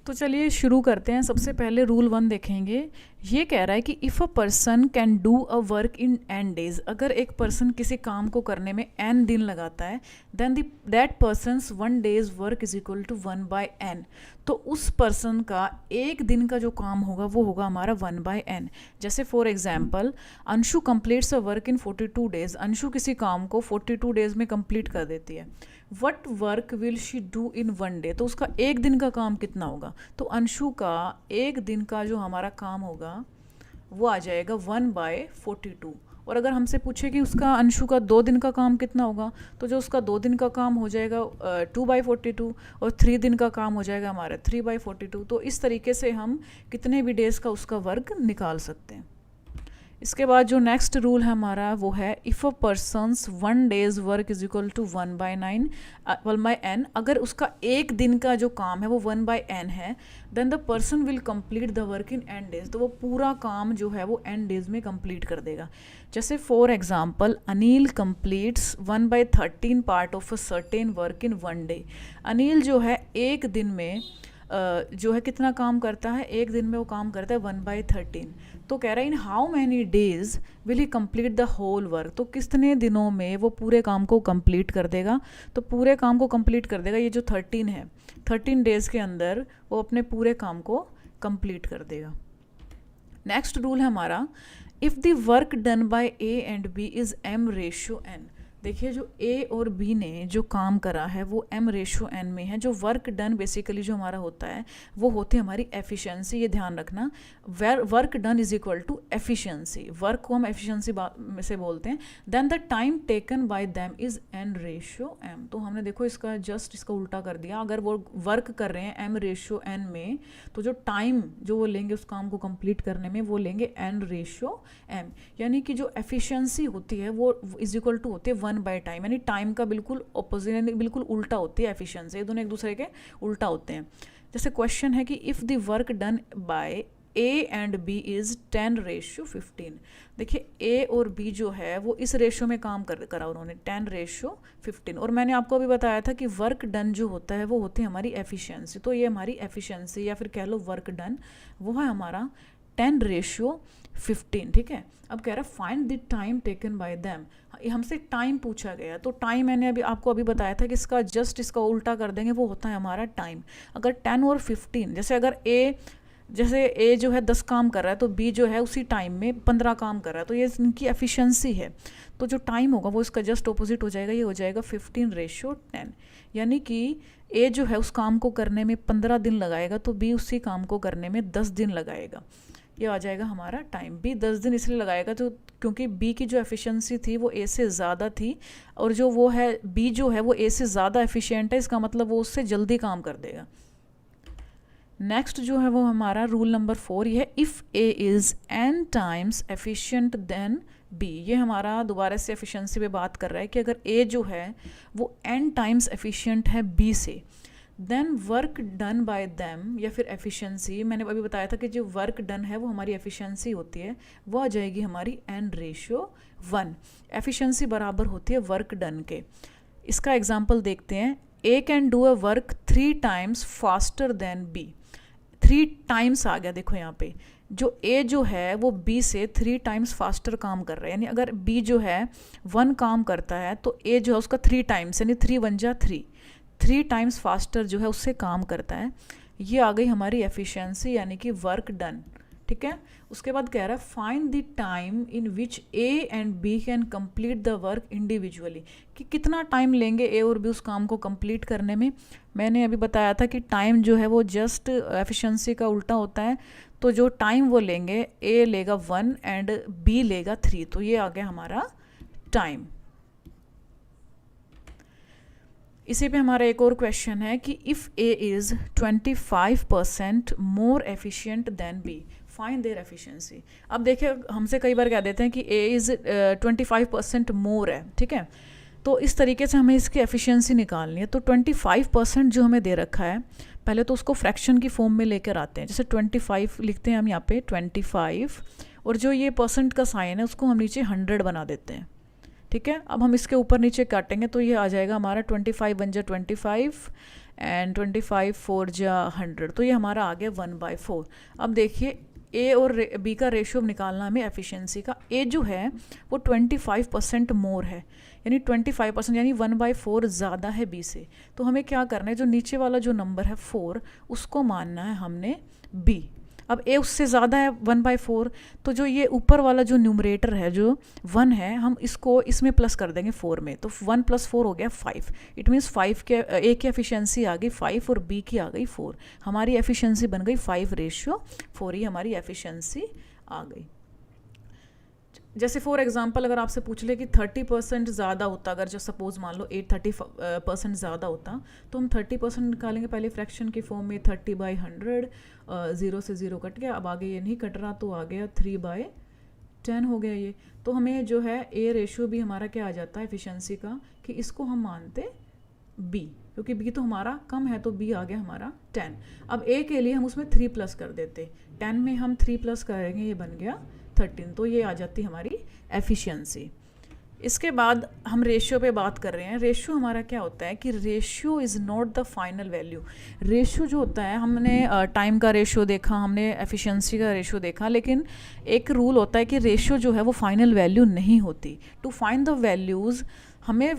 तो चलिए शुरू करते हैं। सबसे पहले रूल 1 देखेंगे। ये कह रहा है कि if a person can do a work in n days, अगर एक पर्सन किसी काम को करने में n दिन लगाता है, then that person's 1 day's work is equal to 1/n। तो उस पर्सन का एक दिन का जो काम होगा वो होगा हमारा 1/n। जैसे for example, Anshu completes a work in 42 days. Anshu किसी काम को 42 डेज में कंप्लीट कर देती है। What work will she do in 1 day, तो उसका एक दिन का काम कितना होगा। तो अंशु का एक दिन का जो हमारा काम होगा वो आ जाएगा 1/42। और अगर हमसे पूछे कि उसका अंशु का 2 दिन का काम कितना होगा, तो जो उसका 2 दिन का काम हो जाएगा 2/42, और 3 दिन का काम हो जाएगा हमारा 3/42। तो इस तरीके से हम कितने भी डेज़ का उसका वर्क निकाल सकते हैं। इसके बाद जो नेक्स्ट रूल है हमारा वो है if a person's 1 day's work is equal to 1/n। अगर उसका एक दिन का जो काम है वो 1/n है, then the person will complete the work in n days. तो वो पूरा काम जो है वो n डेज में कंप्लीट कर देगा। जैसे for example, Anil completes 1/13 part of a certain work in 1 day. Anil जो है एक दिन में जो है कितना काम करता है, एक दिन में वो काम करता है 1/13। तो कह रहा है in how many days will he complete the whole work, तो कितने दिनों में वो पूरे काम को कंप्लीट कर देगा। तो पूरे काम को कंप्लीट कर देगा, ये जो 13 है, 13 डेज के अंदर वो अपने पूरे काम को कंप्लीट कर देगा। नेक्स्ट रूल है हमारा if the work done by A and B is m/n। देखिए जो ए और बी ने जो काम करा है वो m/n में है। जो वर्क डन बेसिकली जो हमारा होता है वो होती है हमारी एफिशिएंसी। ये ध्यान रखना, work done is equal to efficiency. Work को हम एफिशिएंसी में से बोलते हैं। Then the time taken by them is n/m। तो हमने देखो इसका जस्ट इसका उल्टा कर दिया। अगर वो वर्क कर रहे हैं m/n में, तो जो टाइम जो वो लेंगे उस काम को कंप्लीट करने में वो लेंगे n/m। यानी कि जो एफिशिएंसी होती है वो इज इक्वल टू होती है 1/टाइम, यानी टाइम का बिल्कुल ऑपोजिट, यानी बिल्कुल उल्टा होती है एफिशिएंसी। ये दोनों एक दूसरे के उल्टा होते हैं। जैसे क्वेश्चन है कि if the work done by A and B is 10/15। देखिए ए और बी जो है वो इस रेशो में काम करा उन्होंने 10/15। और मैंने आपको अभी बताया था कि वर्क डन जो होता है वो होती है हमारी एफिशिएंसी। तो ये हमारी एफिशिएंसी या फिर कह लो वर्क डन वो है हमारा 10/15। ठीक है। अब कह रहा है find the time taken by them. हमसे टाइम पूछा गया, तो टाइम मैंने आपको बताया था कि इसका जस्ट इसका उल्टा कर देंगे, वो होता है हमारा टाइम। अगर 10 और 15, जैसे अगर ए जो है 10 काम कर रहा है तो बी जो है उसी टाइम में 15 काम कर रहा है, तो ये इनकी एफिशिएंसी है। तो जो टाइम होगा वो इसका जस्ट ऑपोजिट हो जाएगा, ये हो जाएगा 15/10। यानी कि ए जो है उस काम को करने में 15 दिन लगाएगा, तो बी उसी काम को करने में 10 दिन लगाएगा। ये आ जाएगा हमारा टाइम। बी 10 दिन इसलिए लगाएगा तो क्योंकि बी की जो एफिशिएंसी थी वो ए से ज़्यादा थी, और जो वो है बी जो है वो ए से ज़्यादा एफिशिएंट है, इसका मतलब वो उससे जल्दी काम कर देगा। नेक्स्ट जो है वो हमारा रूल नंबर 4 ये है if A is n times efficient then B. ये हमारा दोबारा से एफिशिएंसी पे बात कर रहा है कि अगर ए जो है वो n टाइम्स एफिशिएंट है बी से, then work done by them या फिर एफिशिएंसी, मैंने अभी बताया था कि जो वर्क डन है वो हमारी एफिशिएंसी होती है, वो आ जाएगी हमारी n/1। एफिशिएंसी बराबर होती है वर्क डन के। इसका एग्जांपल देखते हैं। A can do a work 3 times faster than B. 3 times आ गया, देखो यहाँ पे जो ए जो है वो बी से 3 टाइम्स फास्टर काम कर रहा है। यानी अगर बी जो है 1 काम करता है तो ए जो है उसका 3 टाइम्स, यानी 3 1 जा 3 टाइम्स फास्टर जो है उससे काम करता है। ये आ गई हमारी एफिशिएंसी यानी कि वर्क डन। ठीक है। उसके बाद कह रहा है find the time in which A and B can complete the work individually, कि कितना टाइम लेंगे ए और बी उस काम को कंप्लीट करने में। मैंने अभी बताया था कि टाइम जो है वो जस्ट एफिशिएंसी का उल्टा होता है। तो जो टाइम वो लेंगे, ए लेगा 1 एंड बी लेगा 3, तो ये आ गया हमारा टाइम। इसी पे हमारा एक और क्वेश्चन है कि if A is 25% more efficient then B, find their efficiency. अब देखिए हमसे कई बार कह देते हैं कि ए इज़ 25% मोर है। ठीक है। तो इस तरीके से हमें इसकी एफिशिएंसी निकालनी है। तो 25% जो हमें दे रखा है, पहले तो उसको फ्रैक्शन की फॉर्म में लेकर आते हैं। जैसे 25 लिखते हैं हम यहाँ पे 25, और जो ये परसेंट का साइन है उसको हम नीचे 100 बना देते हैं। ठीक है। अब हम इसके ऊपर नीचे काटेंगे तो ये आ जाएगा हमारा 25 बन जा 25 एंड 25 4 जा 100, तो ये हमारा आ गया 1/4। अब देखिए ए और बी का रेशियो निकालना हमें एफिशिएंसी का। ए जो है वो 25% मोर है, यानी 25%, यानी 1/4 ज़्यादा है बी से। तो हमें क्या करना है, जो नीचे वाला जो नंबर है 4 उसको मानना है हमने बी। अब ए उससे ज़्यादा है 1/4, तो जो ये ऊपर वाला जो न्यूमरेटर है जो 1 है, हम इसको इसमें प्लस कर देंगे 4 में, तो 1 + 4 हो गया 5। इट मीन्स 5 के ए की एफिशिएंसी आ गई 5 और बी की आ गई 4। हमारी एफिशिएंसी बन गई 5:4, ही हमारी एफिशिएंसी आ गई। जैसे फॉर एग्जांपल अगर आपसे पूछ ले कि 30% ज़्यादा होता, अगर जो सपोज मान लो 30% ज़्यादा होता, तो हम 30% निकालेंगे पहले फ्रैक्शन की फॉर्म में 30/100, 0 से 0 कट गया, अब आगे ये नहीं कट रहा तो आ गया 3/10 हो गया ये। तो हमें जो है ए रेशियो भी हमारा क्या आ जाता है एफिशिएंसी का, कि इसको हम मानते बी, क्योंकि बी तो हमारा कम है तो बी आ गया हमारा 10। अब ए के लिए हम उसमें 3 प्लस कर देते, 10 में हम 3 प्लस करेंगे, ये बन गया 13, तो ये आ जाती हमारी एफिशिएंसी। इसके बाद हम रेशियो पे बात कर रहे हैं। रेशियो हमारा क्या होता है कि ratio is not the final value. Ratio जो होता है, हमने टाइम का रेशियो देखा, हमने एफिशिएंसी का रेशियो देखा, लेकिन एक रूल होता है कि रेशियो जो है वो फाइनल वैल्यू नहीं होती। टू फाइंड द वैल्यूज़, हमें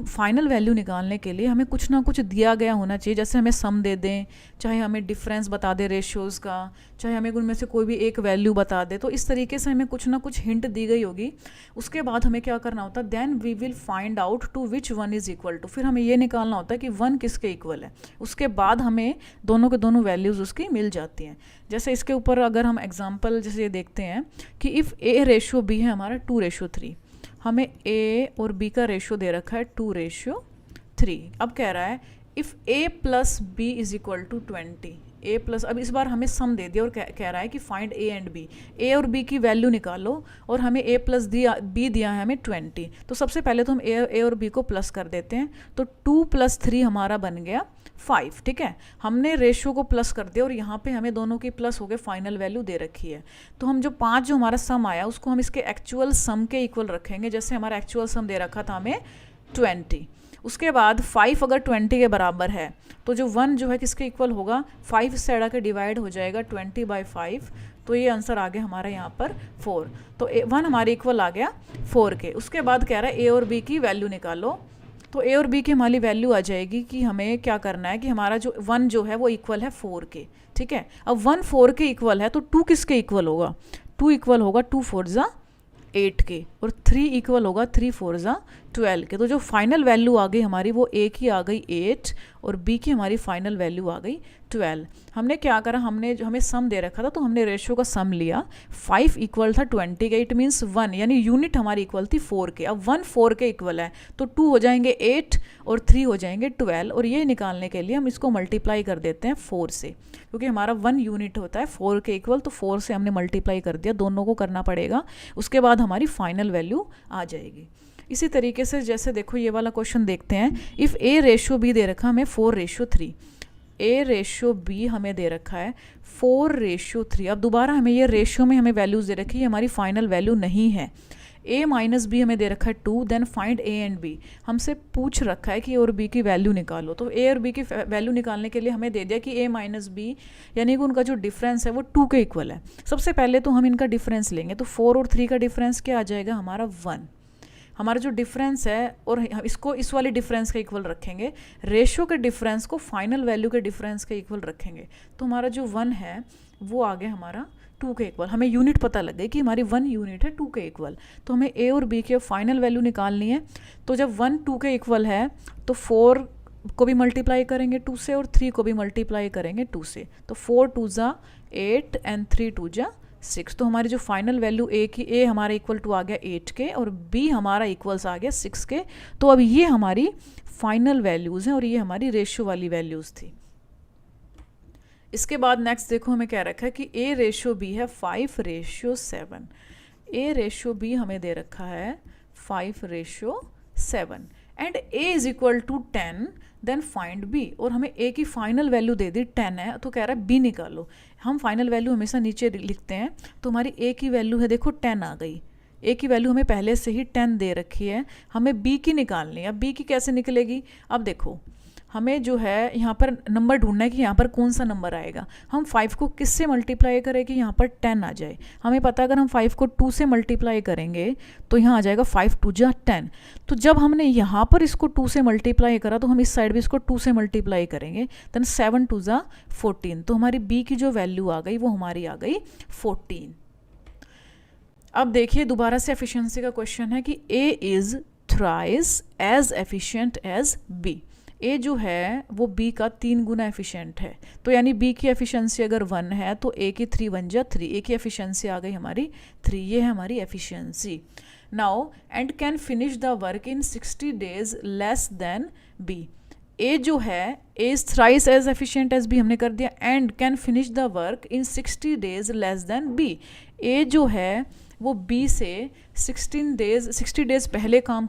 फाइनल वैल्यू निकालने के लिए हमें कुछ ना कुछ दिया गया होना चाहिए। जैसे हमें सम दे दें, चाहे हमें डिफरेंस बता दे रेशियोज़ का, चाहे हमें उनमें से कोई भी एक वैल्यू बता दे, तो इस तरीके से हमें कुछ ना कुछ हिंट दी गई होगी। उसके बाद हमें क्या करना होता है, then we will find out to which one is equal to. फिर हमें ये निकालना होता है कि 1 किसके इक्वल है। उसके बाद हमें दोनों के दोनों वैल्यूज़ उसकी मिल जाती हैं। जैसे इसके ऊपर अगर हम एग्जाम्पल जैसे ये देखते हैं कि इफ़ ए रेशियो बी है हमारा 2:3, हमें ए और बी का रेशियो दे रखा है 2:3। अब कह रहा है if A plus B is equal to 20, A plus, अब इस बार हमें सम दे दिया और कह रहा है कि फाइंड ए एंड बी, ए और बी की वैल्यू निकालो, और हमें ए प्लस बी दिया है हमें 20। तो सबसे पहले तो हम ए और बी को प्लस कर देते हैं, तो 2 + 3 हमारा बन गया 5। ठीक है, हमने रेशियो को प्लस कर दिया और यहाँ पे हमें दोनों की प्लस हो गए, फाइनल वैल्यू दे रखी है। तो हम जो 5 जो हमारा सम आया उसको हम इसके एक्चुअल सम के इक्वल रखेंगे। जैसे हमारा एक्चुअल सम दे रखा था हमें 20, उसके बाद 5 अगर 20 के बराबर है तो जो 1 जो है किसके इक्वल होगा, 5 से अड़ा के डिवाइड हो जाएगा 20/5, तो ये आंसर आ गया हमारा यहाँ पर 4। तो 1 हमारे इक्वल आ गया 4 के। उसके बाद कह रहा है ए और बी की वैल्यू निकालो, तो ए और बी की हमारी वैल्यू आ जाएगी कि हमें क्या करना है कि हमारा जो 1 जो है वो इक्वल है 4 के। ठीक है, अब 1 4 के इक्वल है तो 2 किसके इक्वल होगा, 2 इक्वल होगा 2 4 8 के, और 3 इक्वल होगा 3 4 12 के। तो जो फाइनल वैल्यू आ गई हमारी वो ए की आ गई 8 और बी की हमारी फाइनल वैल्यू आ गई 12। हमने क्या करा, हमने जो हमें सम दे रखा था तो हमने रेशियो का सम लिया, 5 इक्वल था 20 के, इट मीन्स 1, यानी यूनिट हमारी इक्वल थी 4 के। अब 1 4 के इक्वल है तो 2 हो जाएंगे 8 और 3 हो जाएंगे 12, और ये निकालने के लिए हम इसको मल्टीप्लाई कर देते हैं 4 से, क्योंकि हमारा 1 यूनिट होता है 4 के इक्वल, तो 4 से हमने मल्टीप्लाई कर दिया, दोनों को करना पड़ेगा। उसके बाद हमारी फाइनल वैल्यू आ जाएगी। इसी तरीके से जैसे देखो ये वाला क्वेश्चन देखते हैं, इफ़ ए रेशियो बी दे रखा हमें 4:3, ए रेशियो बी हमें दे रखा है 4:3। अब दोबारा हमें ये रेशियो में हमें वैल्यूज़ दे रखी है, हमारी फाइनल वैल्यू नहीं है। a माइनस बी हमें दे रखा है 2, then find a and b, हमसे पूछ रखा है कि a और b की वैल्यू निकालो। तो a और b की वैल्यू निकालने के लिए हमें दे दिया कि a माइनस b, यानी कि उनका जो डिफरेंस है वो 2 के इक्वल है। सबसे पहले तो हम इनका डिफरेंस लेंगे, तो 4 और 3 का डिफरेंस क्या आ जाएगा हमारा 1। हमारा जो डिफरेंस है, और इसको इस वाले डिफरेंस के इक्वल रखेंगे, रेशियो के डिफरेंस को फाइनल वैल्यू के डिफरेंस के इक्वल रखेंगे, तो हमारा जो 1 है वो आ गया हमारा 2 के इक्वल। हमें यूनिट पता लग गई कि हमारी 1 यूनिट है 2 के इक्वल, तो हमें ए और बी के फाइनल वैल्यू निकालनी है। तो जब 1 2 के इक्वल है तो 4 को भी मल्टीप्लाई करेंगे 2 से और 3 को भी मल्टीप्लाई करेंगे 2 से, तो 4 2 8 एंड 3 2 6। तो हमारी जो फाइनल वैल्यू ए हमारा इक्वल टू आ गया 8 के और बी हमारा इक्वल्स आ गया 6 के। तो अब ये हमारी फाइनल वैल्यूज़ हैं और ये हमारी रेशियो वाली वैल्यूज़ थी। इसके बाद नेक्स्ट देखो हमें क्या रखा है कि ए रेशियो बी है 5:7। ए रेशियो बी हमें दे रखा है 5:7 and A is equal to 10, then find B, और हमें ए की फाइनल वैल्यू दे दी 10 है, तो कह रहा है बी निकालो। हम फाइनल वैल्यू हमेशा नीचे लिखते हैं, तो हमारी ए की वैल्यू है देखो 10 आ गई, ए की वैल्यू हमें पहले से ही 10 दे रखी है, हमें बी की निकालनी है। अब बी की कैसे निकलेगी? अब देखो हमें जो है यहाँ पर नंबर ढूंढना है कि यहाँ पर कौन सा नंबर आएगा। हम 5 को किससे मल्टीप्लाई करें कि यहाँ पर 10 आ जाए? हमें पता है अगर हम 5 को 2 से मल्टीप्लाई करेंगे तो यहाँ आ जाएगा 5 2 जा 10। तो जब हमने यहाँ पर इसको 2 से मल्टीप्लाई करा तो हम इस साइड भी इसको 2 से मल्टीप्लाई करेंगे, देन 7 2 जा 14। तो हमारी बी की जो वैल्यू आ गई वो हमारी आ गई 14। अब देखिए दोबारा से एफिशिएंसी का क्वेश्चन है कि A is thrice as efficient as B. A जो है वो बी का 3 गुना एफिशिएंट है, तो यानी बी की एफिशिएंसी अगर 1 है तो ए की 3 1 जा 3, ए की एफिशिएंसी आ गई हमारी 3। ये है हमारी efficiency. Now and can finish the work in 60 days less than B. A जो है A is thrice as efficient as B हमने कर दिया, and can finish the work in 60 days less than B. A जो है वो B से 60 days पहले काम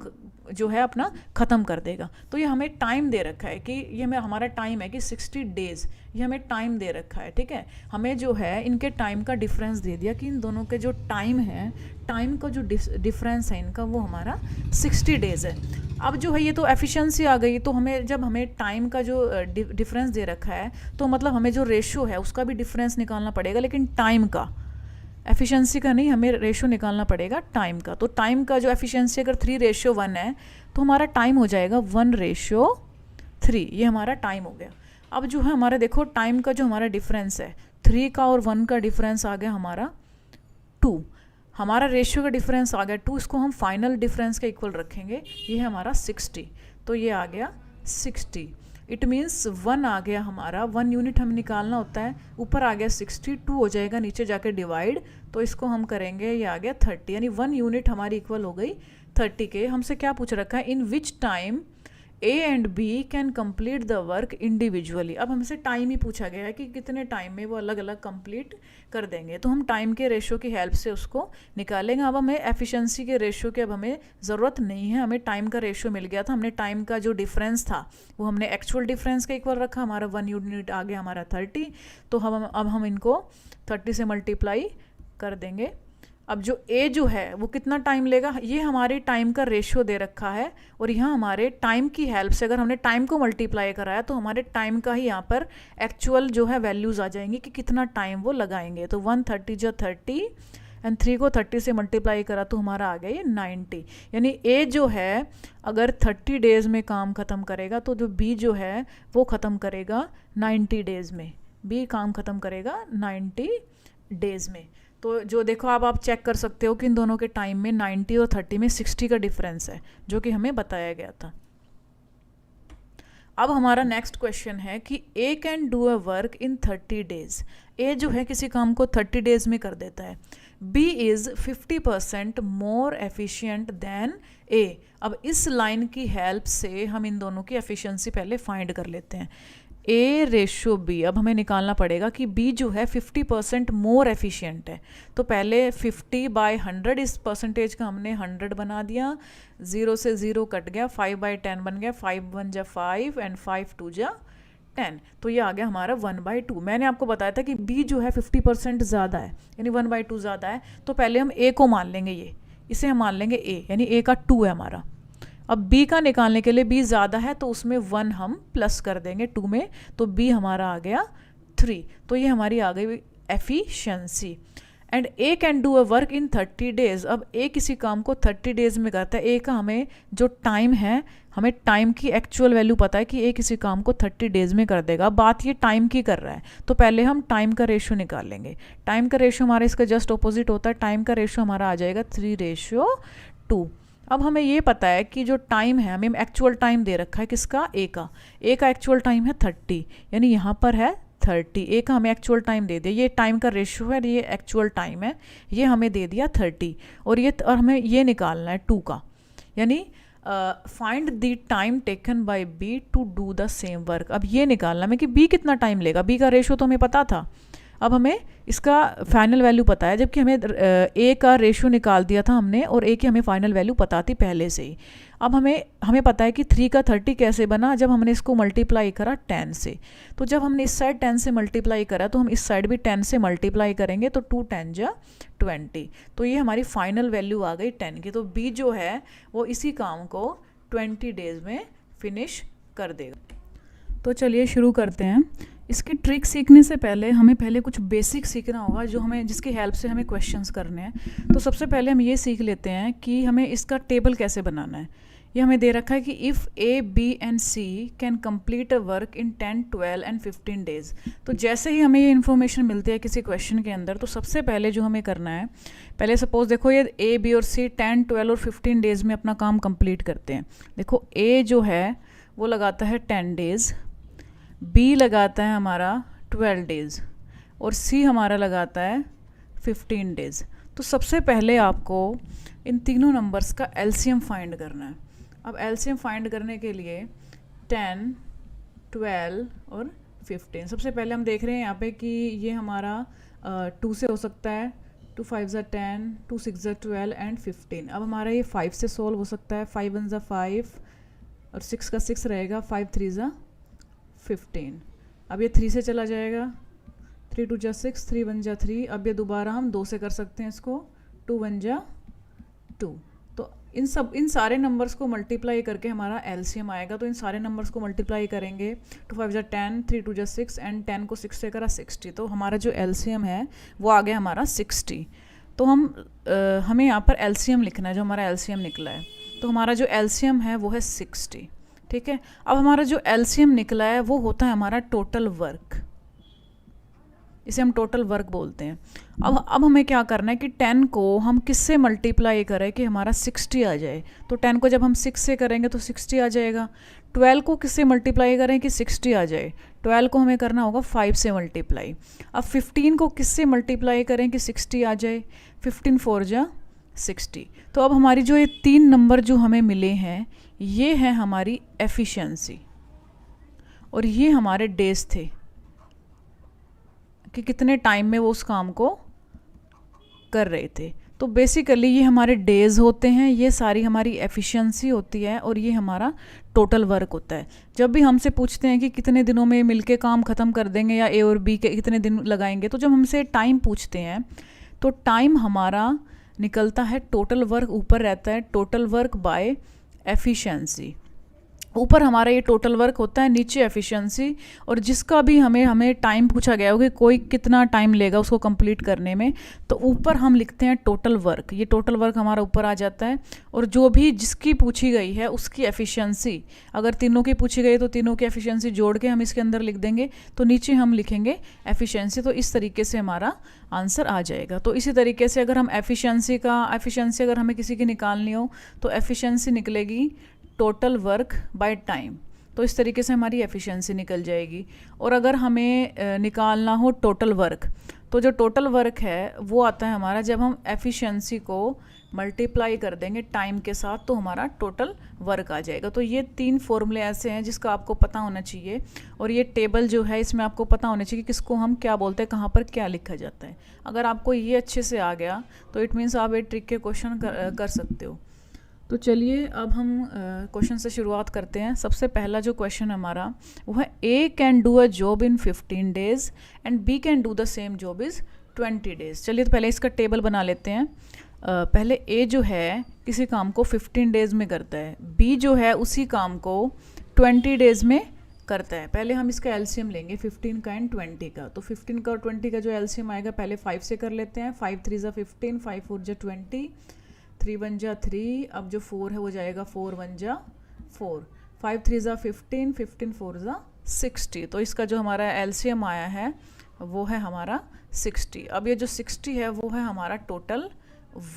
जो है अपना ख़त्म कर देगा। तो ये हमें टाइम दे रखा है कि ये हमें हमारा टाइम है कि 60 डेज़, ये हमें टाइम दे रखा है। ठीक है, हमें जो है इनके टाइम का डिफरेंस दे दिया कि इन दोनों के जो टाइम है, टाइम का जो डिफरेंस है इनका वो हमारा 60 डेज़ है। अब जो है ये तो एफिशिएंसी आ गई, तो हमें जब हमें टाइम का जो डिफरेंस दे रखा है तो मतलब हमें जो रेशो है उसका भी डिफरेंस निकालना पड़ेगा, लेकिन टाइम का, एफिशिएंसी का नहीं, हमें रेशो निकालना पड़ेगा टाइम का। तो टाइम का जो एफिशिएंसी अगर 3:1 है तो हमारा टाइम हो जाएगा 1:3। ये हमारा टाइम हो गया। अब जो है हमारा देखो टाइम का जो हमारा डिफरेंस है 3 का और 1 का डिफरेंस आ गया हमारा 2, हमारा रेशियो का डिफरेंस आ गया 2, इसको हम फाइनल डिफरेंस के इक्वल रखेंगे, ये है हमारा 60। तो ये आ गया 60। इट मीन्स 1 आ गया हमारा, 1 यूनिट हमें निकालना होता है, ऊपर आ गया 62 हो जाएगा, नीचे जाके डिवाइड, तो इसको हम करेंगे, ये आ गया 30, यानी 1 यूनिट हमारी इक्वल हो गई 30 के। हमसे क्या पूछ रखा है? In which time A and B can complete the work individually. अब हमसे टाइम ही पूछा गया है कि कितने टाइम में वो अलग अलग कंप्लीट कर देंगे, तो हम टाइम के रेशो की हेल्प से उसको निकालेंगे। अब हमें एफिशिएंसी के रेशो की अब हमें ज़रूरत नहीं है, हमें टाइम का रेशो मिल गया था। हमने टाइम का जो डिफरेंस था वो हमने एक्चुअल डिफरेंस के इक्वल रखा, हमारा 1 यूनिट आ गया हमारा 30। तो अब हम इनको 30 से मल्टीप्लाई कर देंगे। अब जो ए जो है वो कितना टाइम लेगा, ये हमारे टाइम का रेशियो दे रखा है, और यहाँ हमारे टाइम की हेल्प से अगर हमने टाइम को मल्टीप्लाई कराया तो हमारे टाइम का ही यहाँ पर एक्चुअल जो है वैल्यूज़ आ जाएंगी कि कितना टाइम वो लगाएंगे। तो 130 जो 30 एंड 3 को 30 से मल्टीप्लाई करा तो हमारा आ गया ये 90। यानी ए जो है अगर 30 डेज़ में काम ख़त्म करेगा तो जो बी जो है वो ख़त्म करेगा 90 डेज़ में, बी काम ख़त्म करेगा 90 डेज़ में। तो जो देखो आप चेक कर सकते हो कि इन दोनों के टाइम में 90 और 30 में 60 का डिफरेंस है, जो कि हमें बताया गया था। अब हमारा नेक्स्ट क्वेश्चन है कि A can do a work in 30 days. A जो है किसी काम को 30 डेज़ में कर देता है। B is 50% more efficient than A. अब इस लाइन की हेल्प से हम इन दोनों की एफिशिएंसी पहले फाइंड कर लेते हैं। ए रेशो बी, अब हमें निकालना पड़ेगा कि बी जो है 50% मोर एफिशिएंट है। तो पहले 50/100, इस परसेंटेज का हमने 100 बना दिया, 0 से 0 कट गया, 5/10 बन गया, 5 1 जा 5 एंड 5 2 जा 10। तो ये आ गया हमारा 1/2। मैंने आपको बताया था कि बी जो है 50% ज़्यादा है, यानी 1/2 ज़्यादा है। तो पहले हम ए को मान लेंगे, इसे हम मान लेंगे ए, यानी ए का 2 है हमारा। अब b का निकालने के लिए b ज़्यादा है तो उसमें 1 हम प्लस कर देंगे 2 में, तो b हमारा आ गया 3। तो ये हमारी आ गई efficiency. And a can do a work in 30 days. अब a किसी काम को 30 डेज़ में करता है। a का हमें जो टाइम है, हमें टाइम की एक्चुअल वैल्यू पता है कि a किसी काम को 30 डेज़ में कर देगा। बात ये टाइम की कर रहा है, तो पहले हम टाइम का रेशो निकाल लेंगे। टाइम का रेशो हमारा इसका जस्ट ऑपोजिट होता है, टाइम का रेशो हमारा आ जाएगा 3:2। अब हमें ये पता है कि जो टाइम है, हमें एक्चुअल टाइम दे रखा है किसका, ए का। ए का एक्चुअल टाइम है 30, यानी यहाँ पर है 30। ए का हमें एक्चुअल टाइम दे दिया, ये टाइम का रेशियो है, ये एक्चुअल टाइम है, ये हमें दे दिया 30। और हमें ये निकालना है 2 का, यानी find the time taken by B to do the same work. अब ये निकालना है कि बी कितना टाइम लेगा। बी का रेशियो तो हमें पता था, अब हमें इसका फाइनल वैल्यू पता है, जबकि हमें ए का रेशियो निकाल दिया था हमने और ए की हमें फाइनल वैल्यू पता थी पहले से ही। अब हमें पता है कि 3 का 30 कैसे बना, जब हमने इसको मल्टीप्लाई करा 10 से। तो जब हमने इस साइड 10 से मल्टीप्लाई करा तो हम इस साइड भी 10 से मल्टीप्लाई करेंगे, तो 2 10 जा 20। तो ये हमारी फाइनल वैल्यू आ गई 10 की। तो बी जो है वो इसी काम को 20 डेज में फिनिश कर देगा। तो चलिए शुरू करते हैं। इसकी ट्रिक सीखने से पहले हमें पहले कुछ बेसिक सीखना होगा जो जिसकी हेल्प से हमें क्वेश्चंस करने हैं। तो सबसे पहले हम ये सीख लेते हैं कि हमें इसका टेबल कैसे बनाना है। ये हमें दे रखा है कि if A B and C can complete a work in 10 12 and 15 days. तो जैसे ही हमें ये इन्फॉर्मेशन मिलती है किसी क्वेश्चन के अंदर, तो सबसे पहले जो हमें करना है, पहले सपोज देखो ये ए बी और सी 10 12 और 15 डेज में अपना काम कंप्लीट करते हैं। देखो ए जो है वो लगाता है 10 डेज़, बी लगाता है हमारा 12 डेज़ और सी हमारा लगाता है 15 डेज़। तो सबसे पहले आपको इन तीनों नंबर्स का एलसीएम फाइंड करना है। अब एलसीएम फाइंड करने के लिए 10 12 और 15, सबसे पहले हम देख रहे हैं यहाँ पे कि ये हमारा 2 से हो सकता है, 2 5 ज़ा 10, 2 6 ज़ा 12 एंड 15। अब हमारा ये 5 से सॉल्व हो सकता है, 5 1 ज़ा 5 और 6 का 6 रहेगा, 5 3 ज़ा 15। अब ये 3 से चला जाएगा, 3 2 जा 6, 3 1 जा 3। अब ये दोबारा हम 2 से कर सकते हैं इसको, 2 1 जा 2। तो इन सारे नंबर्स को मल्टीप्लाई करके हमारा एलसीएम आएगा। तो इन सारे नंबर्स को मल्टीप्लाई करेंगे, 2 5 जा 10, 3 2 जा 6 एंड 10 को 6 से करा 60। तो हमारा जो एलसीएम है वो आ गया हमारा 60। तो हमें यहाँ पर एलसीएम लिखना है, जो हमारा एलसीएम निकला है। तो हमारा जो एलसीएम है वो है 60, ठीक है। अब हमारा जो एलसीएम निकला है वो होता है हमारा टोटल वर्क, इसे हम टोटल वर्क बोलते हैं। अब हमें क्या करना है कि 10 को हम किससे मल्टीप्लाई करें कि हमारा 60 आ जाए। तो 10 को जब हम 6 से करेंगे तो 60 आ जाएगा। 12 को किससे मल्टीप्लाई करें कि 60 आ जाए, 12 को हमें करना होगा 5 से मल्टीप्लाई। अब 15 को किससे मल्टीप्लाई करें कि 60 आ जाए, 15 4 जा 60। तो अब हमारी जो ये 3 नंबर जो हमें मिले हैं ये है हमारी एफिशिएंसी और ये हमारे डेज थे कि कितने टाइम में वो उस काम को कर रहे थे। तो बेसिकली ये हमारे डेज होते हैं, ये सारी हमारी एफिशिएंसी होती है और ये हमारा टोटल वर्क होता है। जब भी हमसे पूछते हैं कि कितने दिनों में मिलके काम ख़त्म कर देंगे या ए और बी के कितने दिन लगाएंगे, तो जब हमसे टाइम पूछते हैं तो टाइम हमारा निकलता है टोटल वर्क, ऊपर रहता है टोटल वर्क बाय एफिशिएंसी। ऊपर हमारा ये टोटल वर्क होता है, नीचे एफिशिएंसी। और जिसका भी हमें टाइम पूछा गया होगा कोई कितना टाइम लेगा उसको कंप्लीट करने में, तो ऊपर हम लिखते हैं टोटल वर्क। ये टोटल वर्क हमारा ऊपर आ जाता है और जो भी जिसकी पूछी गई है उसकी एफिशिएंसी, अगर तीनों की पूछी गई तो तीनों की एफिशिएंसी जोड़ के हम इसके अंदर लिख देंगे, तो नीचे हम लिखेंगे एफिशिएंसी। तो इस तरीके से हमारा आंसर आ जाएगा। तो इसी तरीके से अगर हम एफिशिएंसी अगर हमें किसी की निकालनी हो तो एफिशिएंसी निकलेगी टोटल वर्क बाय टाइम। तो इस तरीके से हमारी एफिशिएंसी निकल जाएगी। और अगर हमें निकालना हो टोटल वर्क, तो जो टोटल वर्क है वो आता है हमारा जब हम एफिशिएंसी को मल्टीप्लाई कर देंगे टाइम के साथ, तो हमारा टोटल वर्क आ जाएगा। तो ये 3 फॉर्मूले ऐसे हैं जिसका आपको पता होना चाहिए। और ये टेबल जो है इसमें आपको पता होना चाहिए कि किसको हम क्या बोलते हैं, कहाँ पर क्या लिखा जाता है। अगर आपको ये अच्छे से आ गया तो इट मीन्स आप ये ट्रिक के क्वेश्चन कर सकते हो। तो चलिए अब हम क्वेश्चन से शुरुआत करते हैं। सबसे पहला जो क्वेश्चन हमारा वो है A can do a job in 15 days and B can do the same job is 20 days. चलिए तो पहले इसका टेबल बना लेते हैं। पहले ए जो है किसी काम को 15 डेज में करता है, बी जो है उसी काम को 20 डेज में करता है। पहले हम इसका एलसीएम लेंगे 15 का एंड 20 का। तो 15 का और 20 का जो एलसीएम आएगा पहले 5 से कर लेते हैं। 5 3 जा 15, 5 4 जा 20, 3 1 जा 3। अब जो 4 है वो जाएगा 4 1 जा 4, 5 3 जा 15, 15 4 जा 60। तो इसका जो हमारा एलसीएम आया है वो है हमारा 60। अब ये जो 60 है वो है हमारा टोटल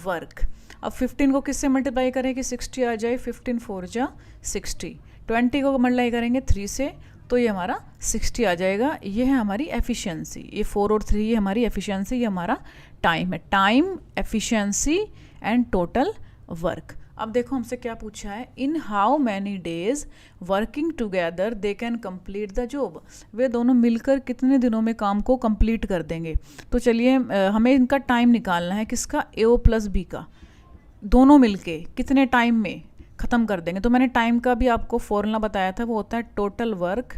वर्क। अब 15 को किससे मल्टीप्लाई करें कि 60 आ जाए, 15 4 जा 60। 20 को मल्टीप्लाई करेंगे 3 से, तो ये हमारा 60 आ जाएगा। ये है हमारी एफिशिएंसी। ये 4 और 3 ये हमारी एफिशिएंसी, ये हमारा टाइम है। Time, efficiency and total work. अब देखो हमसे क्या पूछा है, in how many days working together they can complete the job, वे दोनों मिलकर कितने दिनों में काम को कंप्लीट कर देंगे। तो चलिए हमें इनका टाइम निकालना है, किसका, ए ओ प्लस बी का, दोनों मिलके कितने टाइम में ख़त्म कर देंगे। तो मैंने टाइम का भी आपको फॉर्मूला बताया था, वो होता है टोटल वर्क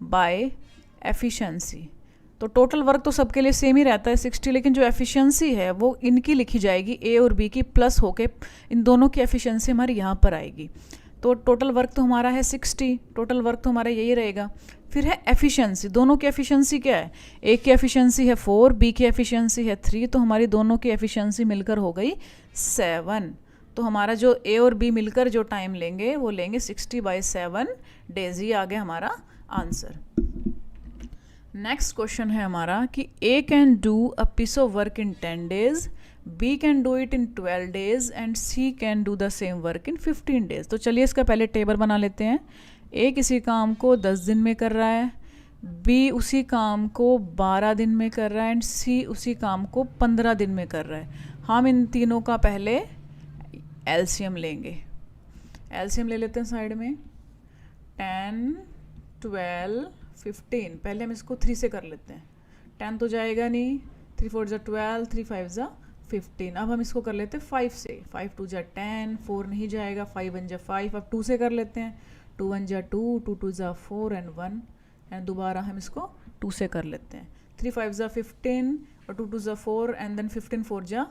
बाय एफिशिएंसी। तो टोटल वर्क तो सबके लिए सेम ही रहता है 60, लेकिन जो एफिशिएंसी है वो इनकी लिखी जाएगी, ए और बी की प्लस होके इन दोनों की एफिशिएंसी हमारी यहाँ पर आएगी। तो टोटल वर्क तो हमारा है 60, टोटल वर्क तो हमारा यही रहेगा। फिर है एफिशिएंसी, दोनों की एफिशिएंसी क्या है, ए की एफिशिएंसी है 4, बी की एफिशिएंसी है 3, तो हमारी दोनों की एफिशिएंसी मिलकर हो गई 7। तो हमारा जो ए और बी मिलकर जो टाइम लेंगे वो लेंगे 60/7 डेज। ये आ गया हमारा आंसर। नेक्स्ट क्वेश्चन है हमारा कि A can do a piece of work in 10 days, B can do it in 12 days and C can do the same work in 15 days। तो चलिए इसका पहले टेबल बना लेते हैं। ए किसी काम को 10 दिन में कर रहा है, बी उसी काम को 12 दिन में कर रहा है एंड सी उसी काम को 15 दिन में कर रहा है। हम इन तीनों का पहले एलसीएम लेंगे। एलसीएम ले लेते हैं साइड में, 10, 12, 15। पहले हम इसको 3 से कर लेते हैं, 10 तो जाएगा नहीं, 3 4 = 12, 3 5 = 15। अब हम इसको कर लेते हैं 5 से, 5 2 = 10, 4 नहीं जाएगा, 5 1 = 5। अब 2 से कर लेते हैं, 2 1 = 2, 2 2 = 4 एंड 1, एंड दोबारा हम इसको 2 से कर लेते हैं, 3 5 = 15 और 2 2 = 4 एंड देन 15 4 =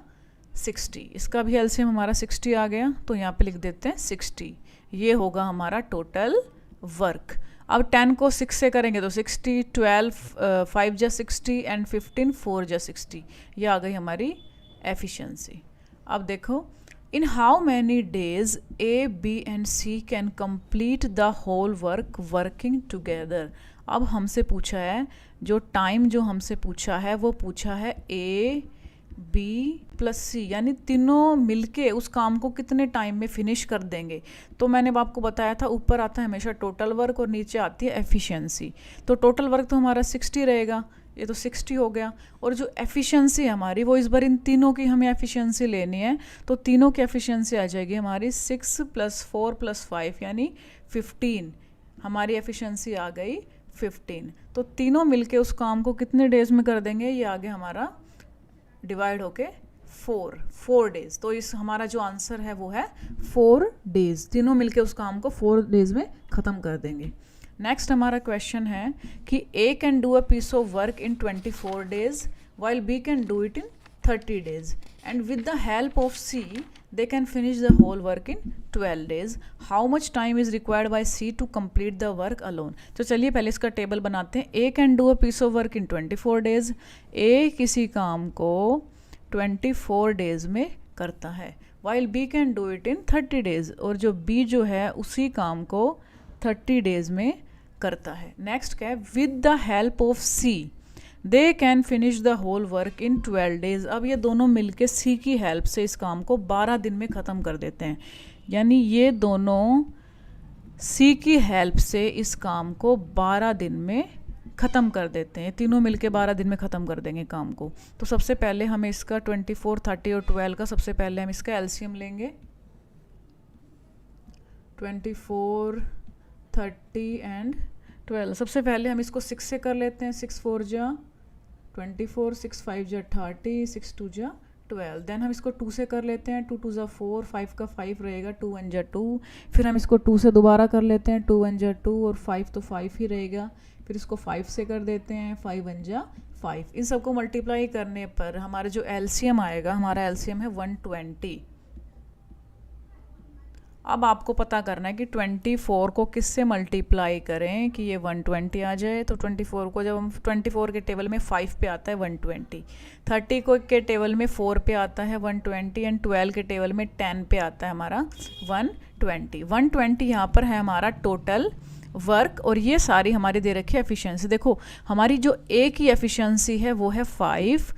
60। इसका भी एलसीएम हमारा 60 आ गया, तो यहाँ पे लिख देते हैं 60। ये होगा हमारा टोटल वर्क। अब 10 को 6 से करेंगे तो 60, 12 5 = 60 एंड 15 4 = 60। ये आ गई हमारी एफिशिएंसी। अब देखो, in how many days A B and C can complete the whole work working together. अब हमसे पूछा है, जो टाइम जो हमसे पूछा है वो पूछा है ए बी प्लस सी, यानी तीनों मिलके उस काम को कितने टाइम में फिनिश कर देंगे। तो मैंने आपको बताया था ऊपर आता है हमेशा टोटल वर्क और नीचे आती है एफिशिएंसी। तो टोटल वर्क तो हमारा 60 रहेगा, ये तो 60 हो गया। और जो एफिशिएंसी है हमारी, वो इस बार इन तीनों की हमें एफिशिएंसी लेनी है, तो तीनों की एफिशिएंसी आ जाएगी हमारी 6 + 4 + 5 यानी 15। हमारी एफिशिएंसी आ गई 15। तो तीनों मिलके उस काम को कितने डेज में कर देंगे, ये आ गया हमारा डिवाइड होके 4 डेज। तो इस हमारा जो आंसर है वो है 4 डेज। तीनों मिलके उस काम को 4 डेज में ख़त्म कर देंगे। नेक्स्ट हमारा क्वेश्चन है कि A can do a piece of work in 24 days while B can do it in 30 days and with the help of C they can finish the whole work in 12 days. How much time is required by C to complete the work alone? तो चलिए पहले इसका table बनाते हैं। A can do a piece of work in 24 days. A किसी काम को 24 days में करता है, while B can do it in 30 days. और जो B जो है उसी काम को 30 days में करता है। नेक्स्ट क्या है, with the help of C they can finish the whole work in 12 days। अब ये दोनों मिलके सी की हेल्प से इस काम को 12 दिन में ख़त्म कर देते हैं, यानी ये दोनों सी की हेल्प से इस काम को 12 दिन में ख़त्म कर देते हैं। तीनों मिलके 12 दिन में ख़त्म कर देंगे काम को। तो सबसे पहले हमें इसका 24, 30 और 12 का सबसे पहले हम इसका एलसीएम लेंगे। 24, 30 एंड 12। सबसे पहले हम इसको 6 से कर लेते हैं, 6 4 = 24, 6 5 = 30, 6 2 = 12। देन हम इसको 2 से कर लेते हैं, 2 2 = 4, 5 का 5 रहेगा, 2 1 = 2। फिर हम इसको 2 से दोबारा कर लेते हैं, 2 1 = 2 और 5 तो 5 ही रहेगा। फिर इसको 5 से कर देते हैं, 5 1 = 5। इन सबको मल्टीप्लाई करने पर हमारा जो एलसीएम आएगा, हमारा एलसीएम है 120। अब आपको पता करना है कि 24 को किससे मल्टीप्लाई करें कि ये 120 आ जाए। तो 24 को जब हम 24 के टेबल में 5 पे आता है 120, 30 को के टेबल में 4 पे आता है 120 एंड 12 के टेबल में 10 पे आता है हमारा 120। 120 यहाँ पर है हमारा टोटल वर्क और ये सारी हमारी दे रखी है एफिशिएंसी। देखो हमारी जो ए की एफिशिएंसी है वो है 5,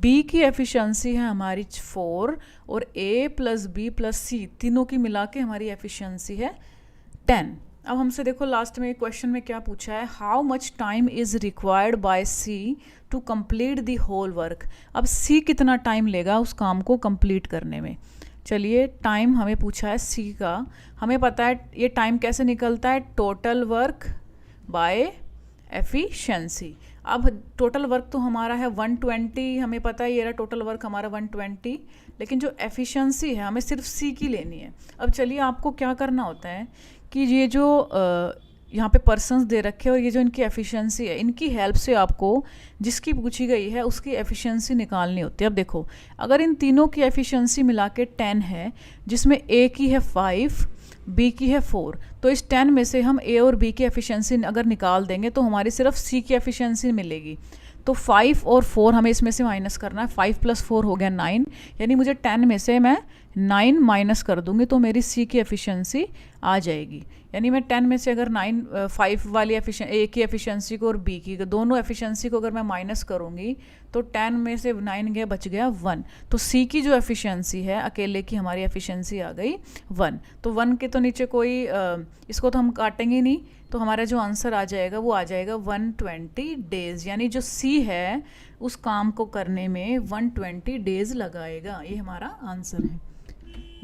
बी की एफिशिएंसी है हमारी 4 और ए प्लस बी प्लस सी तीनों की मिला के हमारी एफिशिएंसी है 10। अब हमसे देखो लास्ट में क्वेश्चन में क्या पूछा है, how much time is required by C to complete the whole work. अब सी कितना टाइम लेगा उस काम को कंप्लीट करने में। चलिए टाइम हमें पूछा है सी का, हमें पता है ये टाइम कैसे निकलता है, टोटल वर्क बाय एफिशिएंसी। अब टोटल वर्क तो हमारा है 120, हमें पता है ये रहा टोटल वर्क हमारा 120, लेकिन जो एफिशिएंसी है हमें सिर्फ सी की लेनी है। अब चलिए आपको क्या करना होता है कि ये जो यहाँ पे पर्सन्स दे रखे हैं और ये जो इनकी एफिशिएंसी है, इनकी हेल्प से आपको जिसकी पूछी गई है उसकी एफिशिएंसी निकालनी होती है। अब देखो अगर इन तीनों की एफिशिएंसी मिला के 10 है, जिसमें ए की है 5, बी की है 4, तो इस 10 में से हम ए और बी की एफिशिएंसी अगर निकाल देंगे तो हमारी सिर्फ सी की एफिशिएंसी मिलेगी। तो 5 और 4 हमें इसमें से माइनस करना है, 5 + 4 हो गया 9, यानी मुझे 10 में से मैं 9 माइनस कर दूंगी तो मेरी सी की एफिशिएंसी आ जाएगी। यानी मैं 10 में से अगर 5 वाली ए की एफिशिएंसी को और बी की दोनों एफिशिएंसी को अगर मैं माइनस करूंगी तो 10 में से 9 गया, बच गया 1। तो सी की जो एफिशिएंसी है अकेले की हमारी एफिशिएंसी आ गई 1। तो 1 के तो नीचे कोई इसको तो हम काटेंगे नहीं, तो हमारा जो आंसर आ जाएगा वो आ जाएगा 120 डेज, यानी जो सी है उस काम को करने में 120 डेज लगाएगा। ये हमारा आंसर है।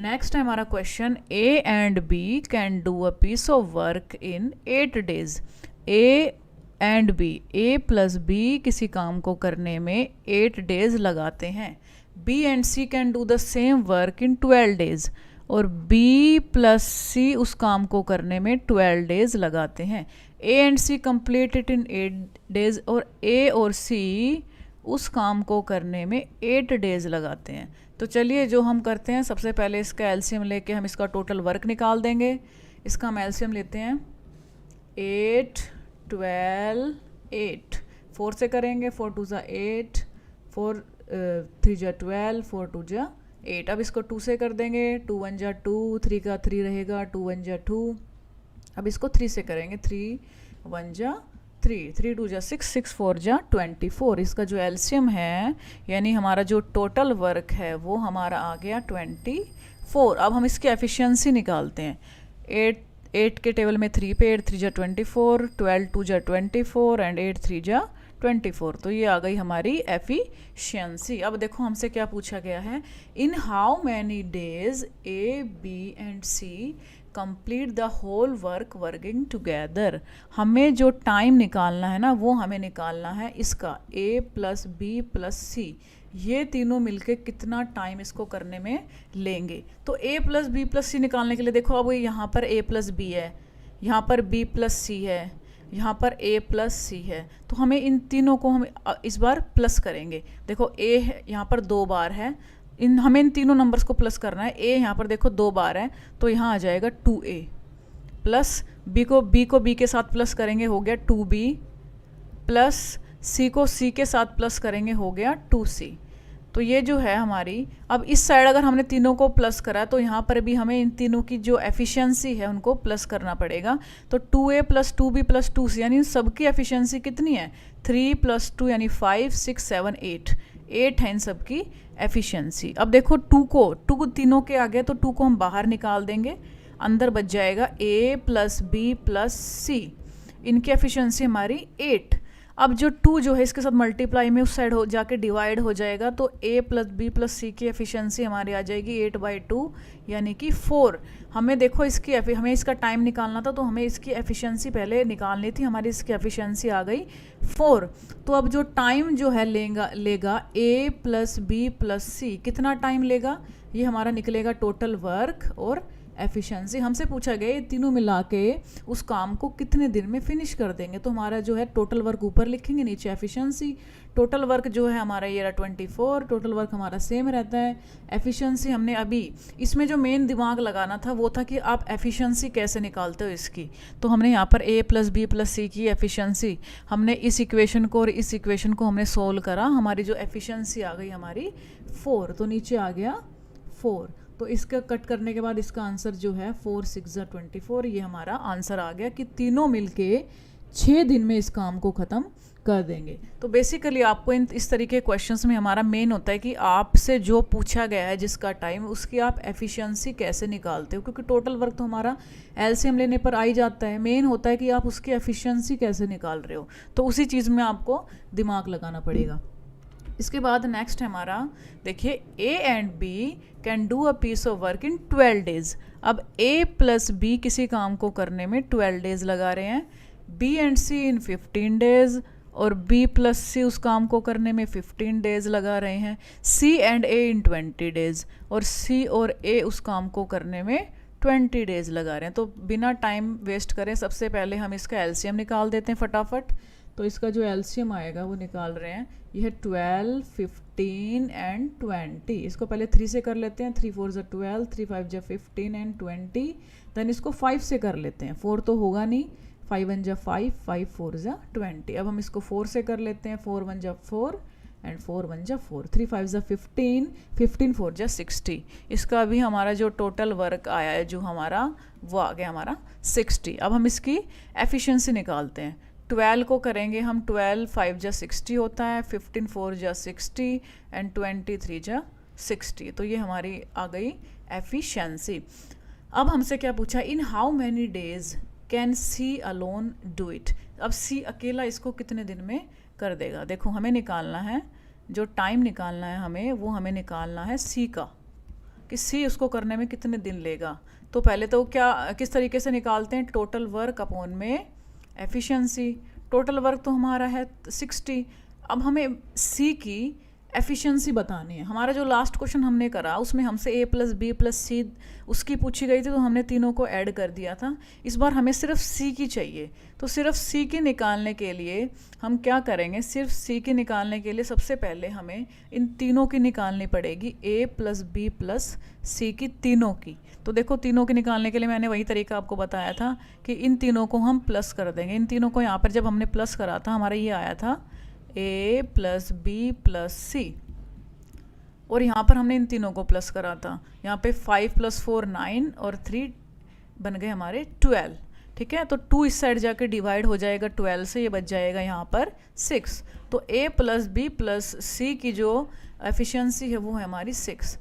नेक्स्ट है हमारा question, A and B can do a piece of work in 8 days. A and B, A plus B किसी काम को करने में 8 डेज लगाते हैं। B and C can do the same work in 12 days, और बी प्लस सी उस काम को करने में 12 डेज लगाते हैं। A and C complete it in 8 days, और ए और सी उस काम को करने में 8 डेज लगाते हैं। तो चलिए जो हम करते हैं, सबसे पहले इसका एलसीएम लेके हम इसका टोटल वर्क निकाल देंगे। इसका हम एलसीएम लेते हैं 8, 12, 8, 4 से करेंगे, 4 2 ज़ा 8, 4 3 ज़ा 12, 4 2 ज़ा 8। अब इसको 2 से कर देंगे, 2 1 ज़ा 2, 3 का 3 रहेगा, 2 1 ज़ा 2। अब इसको 3 से करेंगे, 3 1 ज़ा 3, 3 2 ज़ा 6, 6 4 ज़ा 24। इसका जो एलसीएम है यानी हमारा जो टोटल वर्क है वो हमारा आ गया 24। अब हम इसकी एफिशिएंसी निकालते हैं। 8 के टेबल में 3 पे 8 3 ज़ा 24, 12 2 ज़ा 24 एंड 8 3 ज़ा 24। तो ये आ गई हमारी एफिशिएंसी। अब देखो हमसे क्या पूछा गया है, in how many days A B and C complete the whole work working together. हमें जो टाइम निकालना है ना वो हमें निकालना है इसका ए प्लस बी प्लस सी, ये तीनों मिलके कितना टाइम इसको करने में लेंगे। तो ए प्लस बी प्लस सी निकालने के लिए देखो अब यहाँ पर ए प्लस बी है, यहाँ पर बी प्लस सी है, यहाँ पर ए प्लस सी है, तो हमें इन तीनों को हम इस बार प्लस करेंगे। देखो ए यहाँ पर 2 बार है, हमें इन तीनों नंबर्स को प्लस करना है। ए यहाँ पर देखो 2 बार है तो यहाँ आ जाएगा 2a, प्लस बी को बी के साथ प्लस करेंगे हो गया 2b, प्लस सी को सी के साथ प्लस करेंगे हो गया 2c। तो ये जो है हमारी, अब इस साइड अगर हमने तीनों को प्लस करा तो यहाँ पर भी हमें इन तीनों की जो एफिशिएंसी है उनको प्लस करना पड़ेगा। तो 2a plus 2b plus 2c, यानी सबकी एफिशिएंसी कितनी है 3 + 2 यानी 5 6 7 8 है इन सबकी एफिशिएंसी। अब देखो 2 तीनों के आगे तो 2 को हम बाहर निकाल देंगे, अंदर बच जाएगा a प्लस बी प्लस सी, इनकी एफिशिएंसी हमारी 8। अब जो 2 जो है इसके साथ मल्टीप्लाई में उस साइड हो जाके डिवाइड हो जाएगा, तो a प्लस बी प्लस सी की एफिशिएंसी हमारी आ जाएगी 8/2 यानी कि 4। हमें देखो हमें इसका टाइम निकालना था तो हमें इसकी एफिशिएंसी पहले निकालनी थी, हमारी इसकी एफिशिएंसी आ गई 4। तो अब जो टाइम जो है लेगा a प्लस बी प्लस सी, कितना टाइम लेगा, ये हमारा निकलेगा टोटल वर्क और एफिशिएंसी। हमसे पूछा गया ये तीनों मिला के उस काम को कितने दिन में फिनिश कर देंगे। तो हमारा जो है टोटल वर्क ऊपर लिखेंगे, नीचे एफिशिएंसी। टोटल वर्क जो है हमारा ये रहा 24, टोटल वर्क हमारा सेम रहता है। एफिशिएंसी हमने अभी इसमें जो मेन दिमाग लगाना था वो था कि आप एफिशिएंसी कैसे निकालते हो इसकी। तो हमने यहाँ पर a प्लस बी प्लस सी की एफिशिएंसी, हमने इस इक्वेशन को और इस इक्वेशन को हमने सोल्व करा, हमारी जो एफिशिएंसी आ गई हमारी 4, तो नीचे आ गया 4। तो इसका कट करने के बाद इसका आंसर जो है 4 6 24, ये हमारा आंसर आ गया कि तीनों मिलके 6 दिन में इस काम को ख़त्म कर देंगे। तो बेसिकली आपको इस तरीके के क्वेश्चंस में हमारा मेन होता है कि आपसे जो पूछा गया है जिसका टाइम, उसकी आप एफिशिएंसी कैसे निकालते हो, क्योंकि टोटल वर्क तो हमारा एलसीएम लेने पर आ ही जाता है। मेन होता है कि आप उसकी एफिशिएंसी कैसे निकाल रहे हो, तो उसी चीज़ में आपको दिमाग लगाना पड़ेगा। इसके बाद नेक्स्ट है हमारा, देखिए A and B can do a piece of work in 12 days. अब ए प्लस बी किसी काम को करने में 12 डेज लगा रहे हैं, B and C in 15 days, और बी प्लस सी उस काम को करने में 15 डेज लगा रहे हैं, सी एंड ए इन 20 डेज, और सी और ए उस काम को करने में 20 डेज लगा रहे हैं। तो बिना टाइम वेस्ट करें सबसे पहले हम इसका एलसीएम निकाल देते हैं फटाफट। तो इसका जो एलसीएम आएगा वो निकाल रहे हैं, ये है 12, 15 एंड 20। इसको पहले 3 से कर लेते हैं, 3 4 = 12, 3 5 = 15 एंड 20। देन इसको 5 से कर लेते हैं, 4 तो होगा नहीं, 5 1 = 5, 5 4 = 20। अब हम इसको 4 से कर लेते हैं, 4 1 = 4 एंड 4 1 = 4, 3 5 = 15, 15 4 = 60। इसका भी हमारा जो टोटल वर्क आया है जो हमारा, वो आ गया हमारा 60। अब हम इसकी एफिशिएंसी निकालते हैं। 12 को करेंगे हम, 12 5 = 60 होता है, 15 4 = 60 एंड 23 = 60। तो ये हमारी आ गई एफिशिएंसी। अब हमसे क्या पूछा, in how many days can C alone do it. अब सी अकेला इसको कितने दिन में कर देगा। देखो हमें निकालना है, जो टाइम निकालना है हमें, वो हमें निकालना है सी का, कि सी उसको करने में कितने दिन लेगा। तो पहले तो क्या किस तरीके से निकालते हैं, टोटल वर्क अपॉन में एफिशिएंसी। टोटल वर्क तो हमारा है 60। अब हमें सी की एफिशिएंसी बतानी है। हमारा जो लास्ट क्वेश्चन हमने करा उसमें हमसे ए प्लस बी प्लस सी उसकी पूछी गई थी, तो हमने तीनों को ऐड कर दिया था। इस बार हमें सिर्फ सी की चाहिए। तो सिर्फ सी की निकालने के लिए हम क्या करेंगे, सिर्फ सी की निकालने के लिए सबसे पहले हमें इन तीनों की निकालनी पड़ेगी, ए प्लस बी प्लस सी की, तीनों की। तो देखो तीनों की निकालने के लिए मैंने वही तरीका आपको बताया था कि इन तीनों को हम प्लस कर देंगे। इन तीनों को यहाँ पर जब हमने प्लस करा था, हमारा ये आया था ए प्लस बी प्लस सी, और यहाँ पर हमने इन तीनों को प्लस करा था। यहाँ पे 5 + 4 9 और 3 बन गए हमारे 12। ठीक है, तो 2 इस साइड जाके डिवाइड हो जाएगा 12 से, ये बच जाएगा यहाँ पर 6। तो ए प्लस बी प्लस सी की जो एफिशिएंसी है वो है हमारी 6।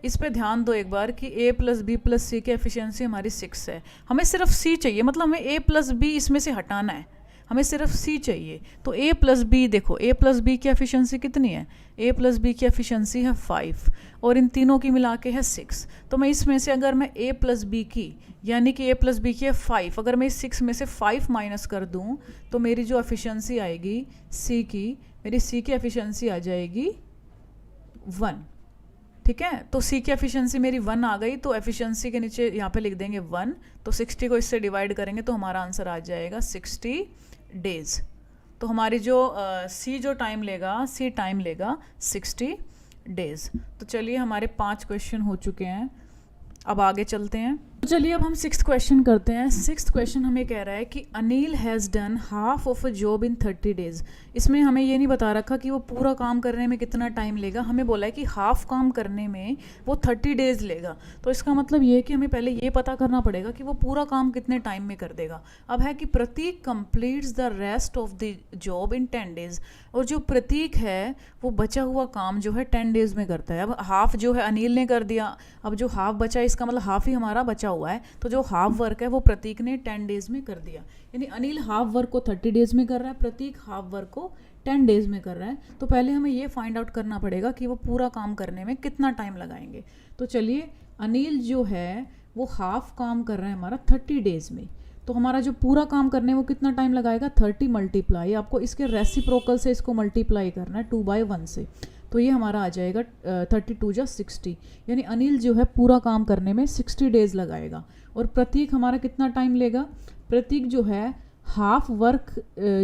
इस पे ध्यान दो एक बार कि a प्लस बी प्लस सी की एफिशिएंसी हमारी 6 है। हमें सिर्फ c चाहिए, मतलब हमें a प्लस बी इसमें से हटाना है, हमें सिर्फ c चाहिए। तो a प्लस बी, देखो a प्लस बी की एफिशिएंसी कितनी है, a प्लस बी की एफिशिएंसी है 5 और इन तीनों की मिला के है 6। तो मैं इसमें से अगर मैं a प्लस बी की, यानी कि a प्लस बी की है 5, अगर मैं इस 6 में से 5 माइनस कर दूं तो मेरी जो एफिशिएंसी आएगी c की, मेरी c की एफिशिएंसी आ जाएगी 1। ठीक है, तो सी की एफिशिएंसी मेरी 1 आ गई, तो एफिशिएंसी के नीचे यहाँ पे लिख देंगे 1। तो 60 को इससे डिवाइड करेंगे तो हमारा आंसर आ जाएगा 60 डेज। तो हमारी जो सी जो टाइम लेगा, सी टाइम लेगा 60 डेज। तो चलिए हमारे 5 क्वेश्चन हो चुके हैं, अब आगे चलते हैं। तो चलिए अब हम 6th क्वेश्चन करते हैं। 6th क्वेश्चन हमें कह रहा है कि Anil has done half of a job in 30 days. इसमें हमें ये नहीं बता रखा कि वो पूरा काम करने में कितना टाइम लेगा, हमें बोला है कि हाफ काम करने में वो 30 डेज लेगा। तो इसका मतलब ये है कि हमें पहले ये पता करना पड़ेगा कि वो पूरा काम कितने टाइम में कर देगा। अब है कि Prateek completes the rest of the job in 10 days, और जो प्रतीक है वो बचा हुआ काम जो है 10 डेज में करता है। अब हाफ जो है अनिल ने कर दिया, अब जो हाफ बचा इसका मतलब हाफ ही हमारा बचा हुआ है, तो जो हाफ वर्क है वो प्रतीक ने 10 डेज में कर दिया। यानी अनिल हाफ वर्क को 30 डेज में कर रहा है, प्रतीक हाफ वर्क को 10 डेज में कर रहा है। तो पहले हमें ये फाइंड आउट करना पड़ेगा कि वो पूरा काम करने में कितना टाइम लगाएंगे। तो चलिए अनिल जो है वो हाफ काम कर रहा है हमारा 30 डेज में, तो हमारा जो पूरा काम करने में वो कितना टाइम लगाएगा, 30 मल्टीप्लाई, आपको इसके रेसिप्रोकल से इसको मल्टीप्लाई करना है 2/1 से। तो ये हमारा आ जाएगा 32 × 60, यानी अनिल जो है पूरा काम करने में 60 डेज लगाएगा। और प्रतीक हमारा कितना टाइम लेगा, प्रतीक जो है हाफ वर्क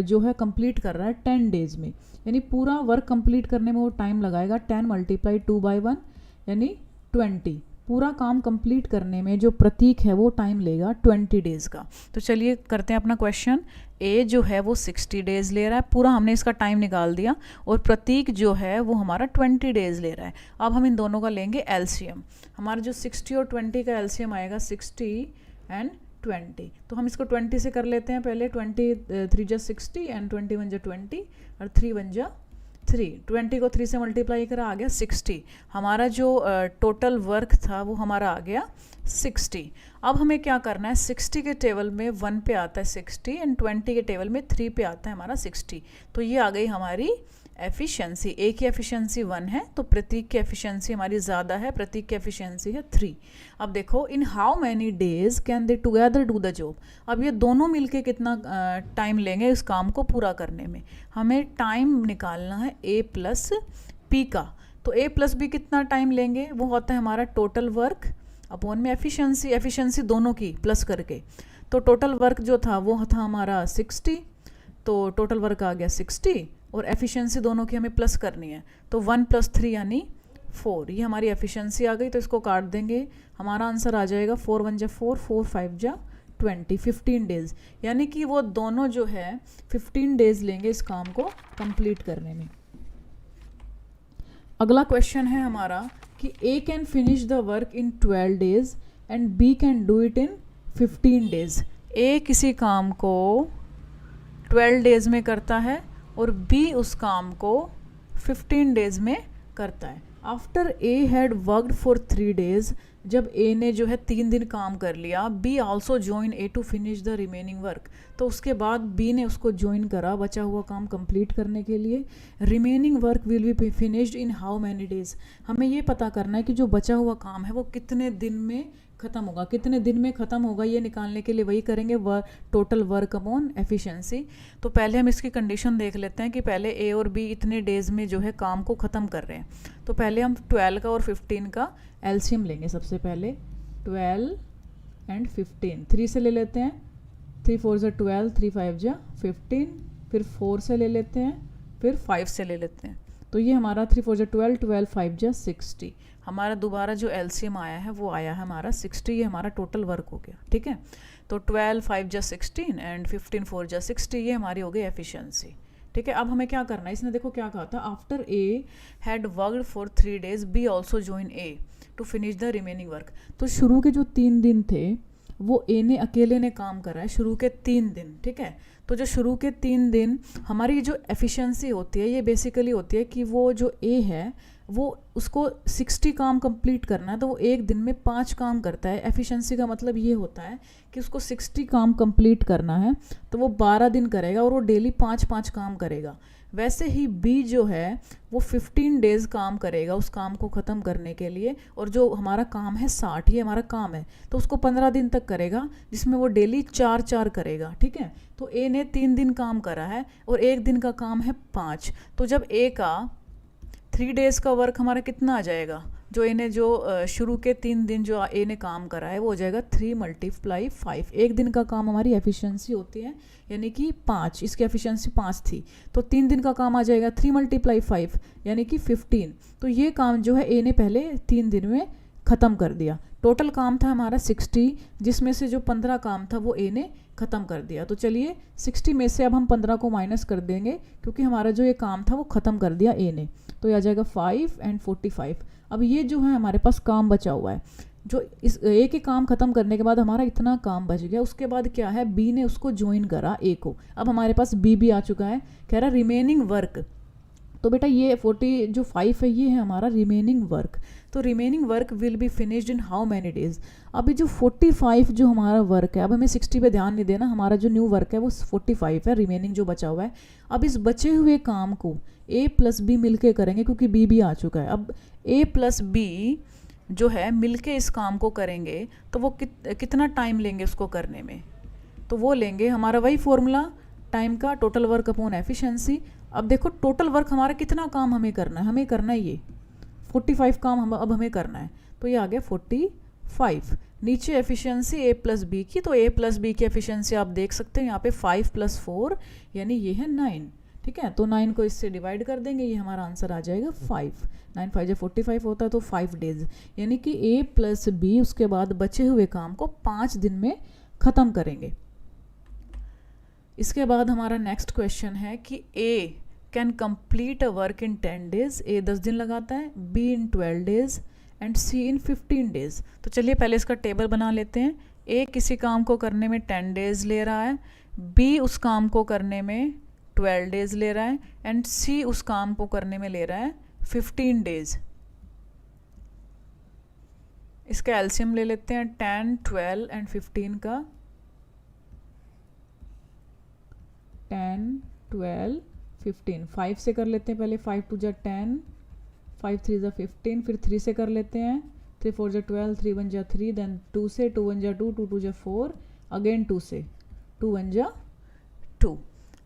जो है कंप्लीट कर रहा है 10 डेज में, यानी पूरा वर्क कंप्लीट करने में वो टाइम लगाएगा 10 × 2/1 यानी 20। पूरा काम कंप्लीट करने में जो प्रतीक है वो टाइम लेगा 20 डेज़ का। तो चलिए करते हैं अपना क्वेश्चन। ए जो है वो 60 डेज़ ले रहा है, पूरा हमने इसका टाइम निकाल दिया, और प्रतीक जो है वो हमारा 20 डेज़ ले रहा है। अब हम इन दोनों का लेंगे एलसीएम। हमारा जो 60 और 20 का एलसीएम आएगा 60 एंड 20। तो हम इसको 20 से कर लेते हैं पहले। 23 × 60 एंड 21 × 20 और 3 1 × 3। 20 को 3 से मल्टीप्लाई करा, आ गया 60। हमारा जो टोटल वर्क था वो हमारा आ गया 60। अब हमें क्या करना है, 60 के टेबल में 1 पे आता है 60 एंड 20 के टेबल में 3 पे आता है हमारा 60। तो ये आ गई हमारी एफिशिएंसी। ए की एफिशिएंसी 1 है तो प्रतीक की एफिशिएंसी हमारी ज़्यादा है, प्रतीक की एफिशिएंसी है 3। अब देखो, in how many days can they together do the job. अब ये दोनों मिलके कितना टाइम लेंगे इस काम को पूरा करने में। हमें टाइम निकालना है ए प्लस पी का। तो ए प्लस बी कितना टाइम लेंगे, वो होता है हमारा टोटल वर्क अपॉन में एफिशिएंसी, एफिशिएंसी दोनों की प्लस करके। तो टोटल वर्क जो था वो था हमारा 60, तो टोटल वर्क आ गया 60 और एफिशिएंसी दोनों की हमें प्लस करनी है। तो 1 + 3 यानी 4, ये हमारी एफिशिएंसी आ गई। तो इसको काट देंगे, हमारा आंसर आ जाएगा 4 × 1 = 4, 4 × 5 = 20, 15 डेज। यानी कि वो दोनों जो है 15 डेज लेंगे इस काम को कंप्लीट करने में। अगला क्वेश्चन है हमारा कि A can finish the work in 12 days and B can do it in 15 days. A किसी काम को 12 डेज में करता है और बी उस काम को 15 डेज में करता है। After A had worked for 3 days, जब ए ने जो है 3 दिन काम कर लिया, B also join A to finish the remaining work. तो उसके बाद बी ने उसको ज्वाइन करा बचा हुआ काम कंप्लीट करने के लिए। Remaining work will be finished in how many days. हमें ये पता करना है कि जो बचा हुआ काम है वो कितने दिन में ख़त्म होगा। कितने दिन में ख़त्म होगा ये निकालने के लिए वही करेंगे, टोटल वर्क अपॉन एफिशिएंसी। तो पहले हम इसकी कंडीशन देख लेते हैं कि पहले ए और बी इतने डेज में जो है काम को ख़त्म कर रहे हैं। तो पहले हम 12 का और 15 का एलसीएम लेंगे। सबसे पहले 12 एंड 15, 3 से ले लेते हैं, 3 × 4 = 12, 3 × 5 = 15, फिर 4 से ले लेते हैं, फिर 5 से ले लेते हैं। तो ये हमारा 3 × 4 = 12, 12 × 5 = 60। हमारा दोबारा जो एलसीएम आया है वो आया है हमारा 60। ये हमारा टोटल वर्क हो गया, ठीक है। तो 12 × 5 = 16 एंड 15 × 4 = 60, ये हमारी हो गई एफिशिएंसी, ठीक है। अब हमें क्या करना है, इसने देखो क्या कहा था, after A had worked for 3 days B also join A to finish the remaining work. तो शुरू के जो 3 दिन थे वो ए ने अकेले ने काम करा है, शुरू के 3 दिन, ठीक है। तो जो शुरू के 3 दिन हमारी जो एफिशिएंसी होती है ये बेसिकली होती है कि वो जो ए है वो उसको 60 काम कंप्लीट करना है, तो वो एक दिन में 5 काम करता है। एफिशिएंसी का मतलब ये होता है कि उसको 60 काम कंप्लीट करना है तो वो 12 दिन करेगा और वो डेली 5-5 काम करेगा। वैसे ही बी जो है वो 15 डेज काम करेगा उस काम को ख़त्म करने के लिए, और जो हमारा काम है 60, ये हमारा काम है, तो उसको 15 दिन तक करेगा जिसमें वो डेली 4-4 करेगा, ठीक है। तो ए ने 3 दिन काम करा है और एक दिन का काम है 5। तो जब ए का 3 डेज़ का वर्क हमारा कितना आ जाएगा, जो ए ने जो शुरू के 3 दिन जो ए ने काम करा है वो हो जाएगा 3 × 5। एक दिन का काम हमारी एफिशिएंसी होती है यानी कि 5, इसकी एफिशिएंसी 5 थी, तो 3 दिन का काम आ जाएगा 3 × 5 यानी कि 15। तो ये काम जो है ए ने पहले 3 दिन में ख़त्म कर दिया। टोटल काम था हमारा 60, जिसमें से जो 15 काम था वो ए ने ख़त्म कर दिया। तो चलिए 60 में से अब हम 15 को माइनस कर देंगे क्योंकि हमारा जो ये काम था वो ख़त्म कर दिया ए ने। तो ये आ जाएगा 5 एंड 45। अब ये जो है हमारे पास काम बचा हुआ है, जो इस ए के काम ख़त्म करने के बाद हमारा इतना काम बच गया। उसके बाद क्या है, बी ने उसको ज्वाइन करा ए को। अब हमारे पास बी भी आ चुका है, कह रहा रिमेनिंग वर्क। तो बेटा ये 40 जो 5 है ये है हमारा रिमेनिंग वर्क। तो remaining work will be finished in how many days. अभी जो 45 जो हमारा वर्क है, अब हमें 60 पे ध्यान नहीं देना, हमारा जो न्यू वर्क है वो 45 है, रिमेनिंग जो बचा हुआ है। अब इस बचे हुए काम को ए प्लस बी मिल के करेंगे क्योंकि बी भी आ चुका है। अब ए प्लस बी जो है मिलके इस काम को करेंगे तो वो कितना टाइम लेंगे उसको करने में, तो वो लेंगे हमारा वही फॉर्मूला टाइम का, टोटल वर्क अपॉन एफिशिएंसी। अब देखो टोटल वर्क हमारा कितना काम हमें करना है, हमें करना है ये 45 काम अब हमें करना है, तो ये आ गया 45। नीचे एफिशिएंसी ए प्लस बी की, तो ए प्लस बी की एफिशिएंसी आप देख सकते हैं यहाँ पे 5 + 4 यानी ये है 9, ठीक है। तो 9 को इससे डिवाइड कर देंगे, ये हमारा आंसर आ जाएगा 5। 9 × 5 = 45 होता है, तो 5 डेज यानी कि ए प्लस बी उसके बाद बचे हुए काम को 5 दिन में ख़त्म करेंगे। इसके बाद हमारा नेक्स्ट क्वेश्चन है कि A can complete a work in 10 days. A 10 दिन लगाता है, B in 12 days and C in 15 days. तो चलिए पहले इसका टेबल बना लेते हैं। ए किसी काम को करने में 10 डेज ले रहा है, बी उस काम को करने में 12 डेज ले रहा है एंड सी उस काम को करने में ले रहा है 15 डेज। इसका एलसीएम ले लेते हैं 10, 12 एंड 15 का। 10, 12, 15, 5 से कर लेते हैं पहले। 5 2 जा 10, 5 3 जा 15, फिर 3 से कर लेते हैं। 3 4 जा 12, 3 1 जा 3, देन 2 से, 2 1 जा 2, 2 2 जा 4, अगेन 2 से, 2 1 जा 2।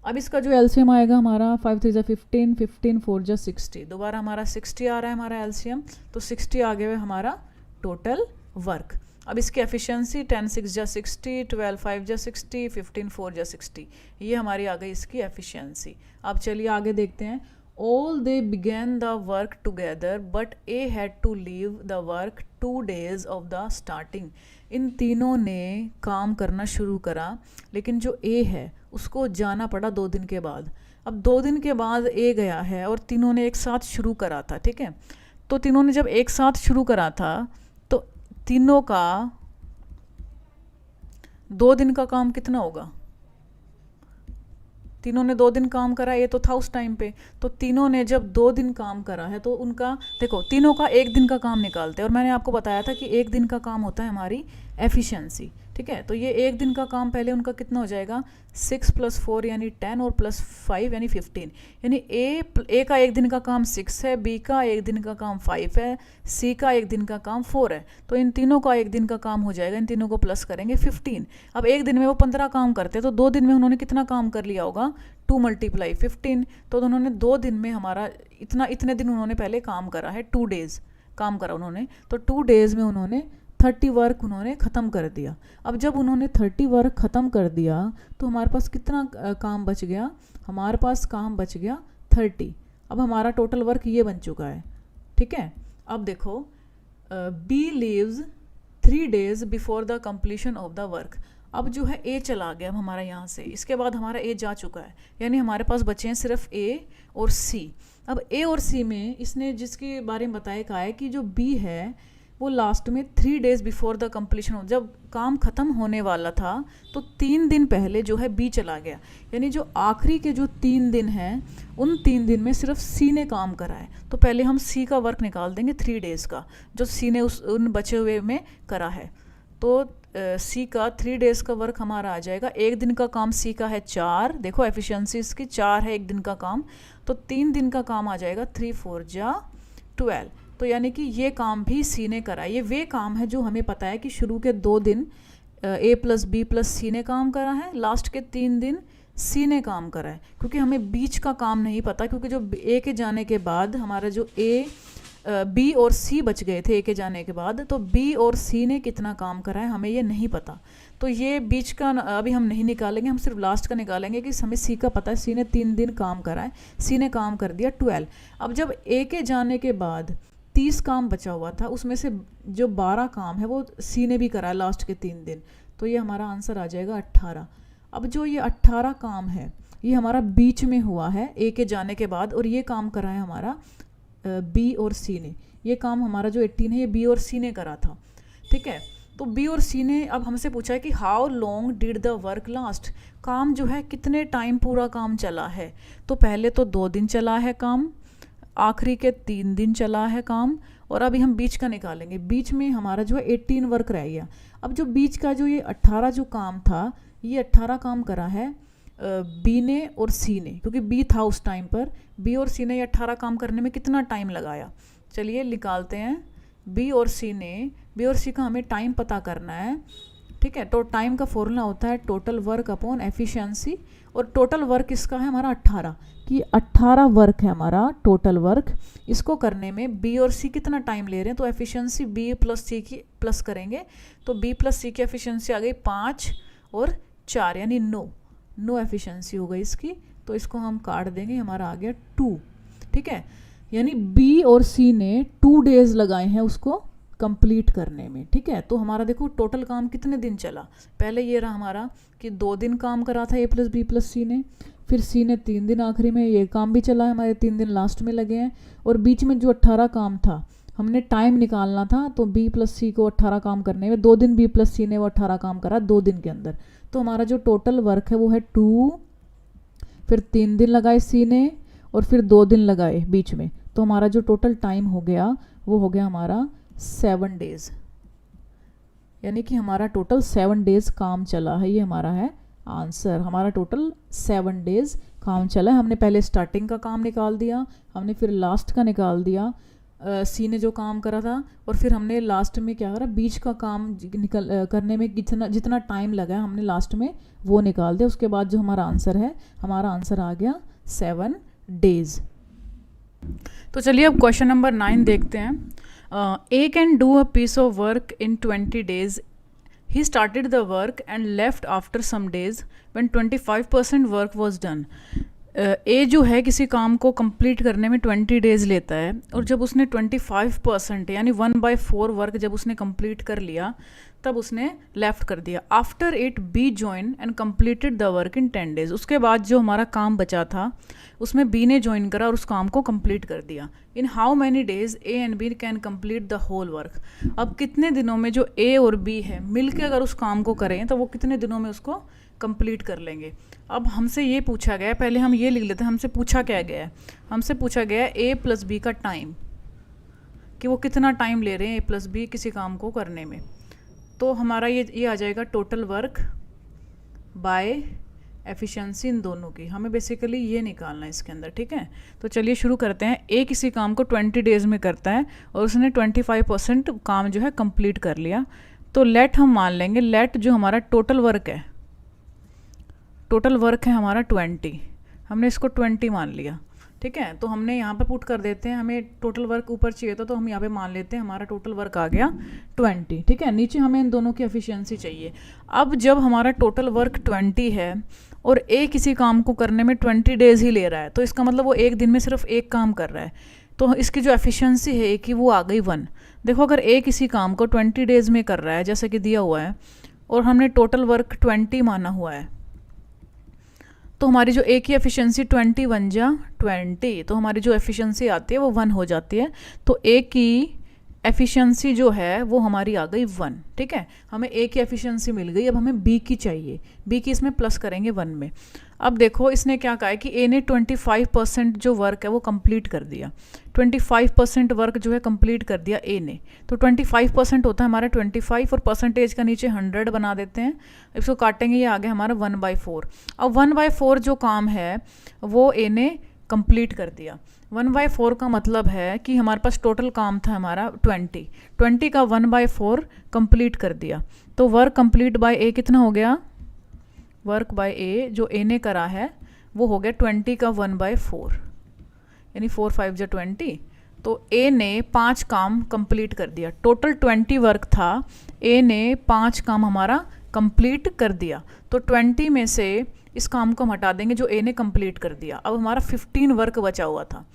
अब इसका जो एलसीएम आएगा हमारा 5 3 जा 15, 15 4 जा 60, दोबारा हमारा 60 आ रहा है हमारा एलसीएम, तो 60 आ गया है हमारा टोटल वर्क। अब इसकी एफिशिएंसी 10 6 जा 60, 12 5 जा 60, 15 4 जा 60, ये हमारी आ गई इसकी एफिशिएंसी। अब चलिए आगे देखते हैं। All they began the work together, but A had to leave the work 2 days of the starting. इन तीनों ने काम करना शुरू करा, लेकिन जो A है उसको जाना पड़ा 2 दिन के बाद। अब 2 दिन के बाद A गया है और तीनों ने एक साथ शुरू करा था, ठीक है। तो तीनों ने जब एक साथ शुरू करा था तो तीनों का 2 दिन का काम कितना होगा? तीनों ने 2 दिन काम करा, ये तो था उस टाइम पे। तो तीनों ने जब 2 दिन काम करा है तो उनका देखो, तीनों का 1 दिन का काम निकालते हैं। और मैंने आपको बताया था कि 1 दिन का काम होता है हमारी एफिशिएंसी, ठीक है। तो ये 1 दिन का काम पहले उनका कितना हो जाएगा? 6 + 4 यानी 10 और +5 यानी 15। यानी ए का 1 दिन का काम 6 है, बी का 1 दिन का काम 5 है, सी का 1 दिन का काम 4 है। तो इन तीनों का 1 दिन का काम हो जाएगा, इन तीनों को प्लस करेंगे 15। अब 1 दिन में वो 15 काम करते हैं, तो 2 दिन में उन्होंने कितना काम कर लिया होगा? 2 × 15। तो उन्होंने 2 दिन में हमारा इतने दिन उन्होंने पहले काम करा है, 2 डेज़ काम करा उन्होंने। तो 2 डेज़ में उन्होंने 30 वर्क उन्होंने ख़त्म कर दिया। अब जब उन्होंने 30 वर्क ख़त्म कर दिया तो हमारे पास कितना काम बच गया? हमारे पास काम बच गया 30। अब हमारा टोटल वर्क ये बन चुका है, ठीक है। अब देखो, B leaves 3 days before the completion of the work. अब जो है ए चला गया अब हमारा यहाँ से, इसके बाद हमारा ए जा चुका है, यानी हमारे पास बचे हैं सिर्फ ए और सी। अब ए और सी में इसने जिसके बारे में बताया कहा है कि जो बी है वो लास्ट में 3 days बिफोर द कंप्लीशन हो, जब काम ख़त्म होने वाला था तो 3 दिन पहले जो है बी चला गया। यानी जो आखिरी के जो 3 दिन हैं उन 3 दिन में सिर्फ सी ने काम करा है। तो पहले हम सी का वर्क निकाल देंगे 3 days का, जो सी ने उन बचे हुए में करा है। तो सी का 3 days का वर्क हमारा आ जाएगा। 1 दिन का काम सी का है 4, देखो एफिशिएंसी इसकी 4 है 1 दिन का काम, तो 3 दिन का काम आ जाएगा 3 4 जा 12। तो यानी कि ये काम भी सी ने करा। ये वे काम है जो हमें पता है कि शुरू के 2 दिन ए + बी + सी ने काम करा है, लास्ट के 3 दिन सी ने काम करा है। क्योंकि हमें बीच का काम नहीं पता, क्योंकि जो ए के जाने के बाद हमारा जो बी और सी बच गए थे ए के जाने के बाद, तो बी और सी ने कितना काम करा है हमें ये नहीं पता। तो ये बीच का अभी हम नहीं निकालेंगे, हम सिर्फ लास्ट का निकालेंगे कि हमें सी का पता है, सी ने 3 दिन काम करा है, सी ने काम कर दिया 12। अब जब ए के जाने के बाद 30 काम बचा हुआ था, उसमें से जो 12 काम है वो सी ने भी करा है लास्ट के 3 दिन, तो ये हमारा आंसर आ जाएगा 18। अब जो ये 18 काम है ये हमारा बीच में हुआ है ए के जाने के बाद, और ये काम करा है हमारा बी और सी ने। ये काम हमारा जो 18 है ये बी और सी ने करा था, ठीक है। तो बी और सी ने अब हमसे पूछा है कि how long did the work last, काम जो है कितने टाइम पूरा काम चला है। तो पहले तो 2 दिन चला है काम, आखिरी के 3 दिन चला है काम, और अभी हम बीच का निकालेंगे। बीच में हमारा जो है 18 वर्क रह गया। अब जो बीच का जो ये 18 जो काम था, ये 18 काम करा है बी ने और सी ने, क्योंकि बी था उस टाइम पर। बी और सी ने ये 18 काम करने में कितना टाइम लगाया, चलिए निकालते हैं। बी और सी का हमें टाइम पता करना है, ठीक है। तो टाइम का फॉर्मूला होता है टोटल वर्क अपॉन एफिशिएंसी, और टोटल वर्क इसका है हमारा 18, कि 18 वर्क है हमारा टोटल वर्क। इसको करने में बी और सी कितना टाइम ले रहे हैं, तो एफिशिएंसी बी + सी की प्लस करेंगे, तो बी + सी की एफिशिएंसी आ गई 5 और 4 यानी 9 एफिशिएंसी हो गई इसकी। तो इसको हम काट देंगे, हमारा आ गया 2, ठीक है। यानी बी और सी ने 2 days लगाए हैं उसको कंप्लीट करने में, ठीक है। तो हमारा देखो टोटल काम कितने दिन चला, पहले ये रहा हमारा कि 2 दिन काम करा था ए + बी + सी ने, फिर सी ने 3 दिन आखिरी में ये काम भी चला है, हमारे 3 दिन लास्ट में लगे हैं, और बीच में जो 18 काम था हमने टाइम निकालना था, तो बी + सी को 18 काम करने में 2 दिन बी + सी ने वो 18 काम करा 2 दिन के अंदर। तो हमारा जो टोटल वर्क है वो है 2, फिर 3 दिन लगाए सी ने और फिर 2 दिन लगाए बीच में, तो हमारा जो टोटल टाइम हो गया वो हो गया हमारा 7 days, यानी कि हमारा टोटल 7 डेज काम चला है, ये हमारा है आंसर। हमारा टोटल 7 डेज काम चला है। हमने पहले स्टार्टिंग का काम निकाल दिया, हमने फिर लास्ट का निकाल दिया, सी ने जो काम करा था, और फिर हमने लास्ट में क्या करा, बीच का काम करने में जितना टाइम लगा है हमने लास्ट में वो निकाल दिया। उसके बाद जो हमारा आंसर है, हमारा आंसर आ गया 7 डेज। तो चलिए अब क्वेश्चन नंबर 9 देखते हैं। A can do a piece of work in 20 days. He started the work and left after some days when 25% work was done. ए जो है किसी काम को कंप्लीट करने में 20 डेज़ लेता है, और जब उसने 25% यानी 1/4 वर्क जब उसने कंप्लीट कर लिया तब उसने लेफ़्ट कर दिया। After it be join and completed the work in 10 days. उसके बाद जो हमारा काम बचा था उसमें बी ने ज्वाइन करा और उस काम को कंप्लीट कर दिया। In how many days A and B can complete the whole work. अब कितने दिनों में जो ए और बी है मिलके अगर उस काम को करें तो वो कितने दिनों में उसको कंप्लीट कर लेंगे। अब हमसे ये पूछा गया है, पहले हम ये लिख लेते हैं हमसे पूछा क्या गया है। हमसे पूछा गया है ए प्लस बी का टाइम, कि वो कितना टाइम ले रहे हैं ए प्लस बी किसी काम को करने में। तो हमारा ये आ जाएगा टोटल वर्क बाय एफिशिएंसी इन दोनों की। हमें बेसिकली ये निकालना है इसके अंदर, ठीक है। तो चलिए शुरू करते हैं। ए किसी काम को 20 डेज़ में करता है और उसने 25% काम जो है कंप्लीट कर लिया। तो लेट हम मान लेंगे, लेट जो हमारा टोटल वर्क है, टोटल वर्क है हमारा 20, हमने इसको 20 मान लिया, ठीक है। तो हमने यहाँ पे पुट कर देते हैं, हमें टोटल वर्क ऊपर चाहिए था तो हम यहाँ पे मान लेते हैं हमारा टोटल वर्क आ गया 20, ठीक है। नीचे हमें इन दोनों की एफिशिएंसी चाहिए। अब जब हमारा टोटल वर्क 20 है और ए किसी काम को करने में 20 डेज़ ही ले रहा है, तो इसका मतलब वो एक दिन में सिर्फ एक काम कर रहा है, तो इसकी जो एफिशिएंसी है ए की वो आ गई 1। देखो अगर ए किसी काम को 20 डेज़ में कर रहा है जैसे कि दिया हुआ है और हमने टोटल वर्क 20 माना हुआ है, तो हमारी जो ए की एफिशिएंसी 20 1 जा 20, तो हमारी जो एफिशिएंसी आती है वो 1 हो जाती है। तो ए की एफिशिएंसी जो है वो हमारी आ गई 1, ठीक है। हमें ए की एफिशिएंसी मिल गई, अब हमें बी की चाहिए। बी की इसमें प्लस करेंगे 1 में। अब देखो इसने क्या कहा है कि ए ने 25% जो वर्क है वो कंप्लीट कर दिया। 25% वर्क जो है कंप्लीट कर दिया ए ने, तो 25% होता है हमारा 25 और परसेंटेज का नीचे 100 बना देते हैं। इसको काटेंगे, ये आ गया हमारा 1/4। अब 1/4 जो काम है वो ए ने कंप्लीट कर दिया। 1/4 का मतलब है कि हमारे पास टोटल काम था हमारा 20 का 1/4 कंप्लीट कर दिया। तो वर्क कंप्लीट बाय ए कितना हो गया, वर्क बाय ए जो ए ने करा है वो हो गया 20 का 1/4, यानी 4 5 जा 20। तो ए ने 5 काम कंप्लीट कर दिया। टोटल 20 वर्क था, ए ने 5 काम हमारा कंप्लीट कर दिया। तो 20 में से इस काम को हम हटा देंगे जो ए ने कंप्लीट कर दिया। अब हमारा 15 वर्क बचा हुआ था,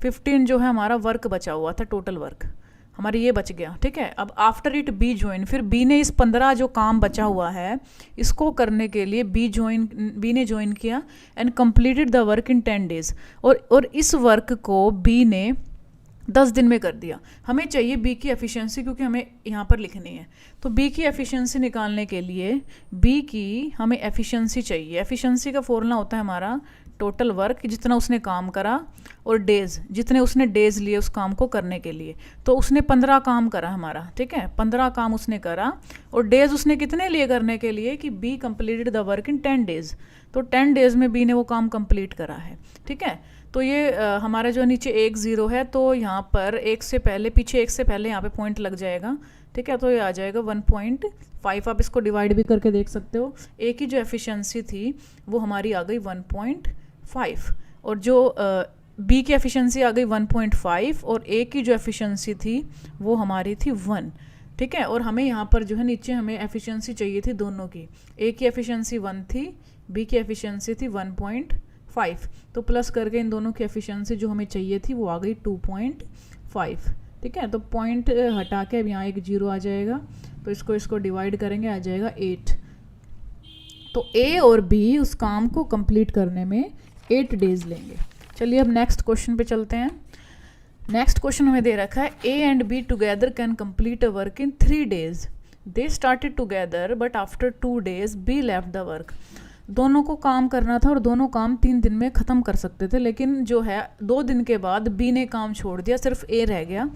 15 जो है हमारा वर्क बचा हुआ था, टोटल वर्क हमारी ये बच गया, ठीक है। अब आफ्टर इट बी ज्वाइन, फिर बी ने इस 15 जो काम बचा हुआ है इसको करने के लिए बी ने ज्वाइन किया and completed the work in 10 days, और इस वर्क को बी ने 10 दिन में कर दिया। हमें चाहिए बी की एफिशिएंसी, क्योंकि हमें यहाँ पर लिखनी है। तो बी की एफिशिएंसी निकालने के लिए बी की हमें एफिशिएंसी चाहिए। एफिशिएंसी का फॉर्मूला होता है हमारा टोटल वर्क, जितना उसने काम करा, और डेज़ जितने उसने डेज़ लिए उस काम को करने के लिए। तो उसने 15 काम करा हमारा, ठीक है, 15 काम उसने करा, और डेज़ उसने कितने लिए करने के लिए कि be completed the work in 10 days. तो 10 डेज़ में बी ने वो काम कंप्लीट करा है, ठीक है। तो ये हमारा जो नीचे 1 0 है, तो यहाँ पर एक से पहले, पीछे एक से पहले यहाँ पे पॉइंट लग जाएगा, ठीक है। तो ये आ जाएगा 1.5। आप इसको डिवाइड भी करके देख सकते हो। ए की जो एफिशिएंसी थी वो हमारी आ गई 1.5, और जो बी की एफिशिएंसी आ गई 1.5, और ए की जो एफिशिएंसी थी वो हमारी थी 1, ठीक है। और हमें यहाँ पर जो है नीचे हमें एफिशिएंसी चाहिए थी दोनों की। ए की एफिशिएंसी 1 थी, बी की एफिशिएंसी थी 1.5, तो प्लस करके इन दोनों की एफिशिएंसी जो हमें चाहिए थी वो आ गई 2.5, ठीक है। तो पॉइंट हटा के अब यहाँ एक 0 आ जाएगा, तो इसको डिवाइड करेंगे, आ जाएगा 8। तो ए और बी उस काम को कंप्लीट करने में 8 डेज़ लेंगे। चलिए अब नेक्स्ट क्वेश्चन पे चलते हैं। नेक्स्ट क्वेश्चन हमें दे रखा है ए and be together can complete a work in 3 days. They started together but after 2 days be left the work. दोनों को काम करना था और दोनों काम 3 दिन में ख़त्म कर सकते थे, लेकिन जो है 2 दिन के बाद बी ने काम छोड़ दिया, सिर्फ ए रह गया।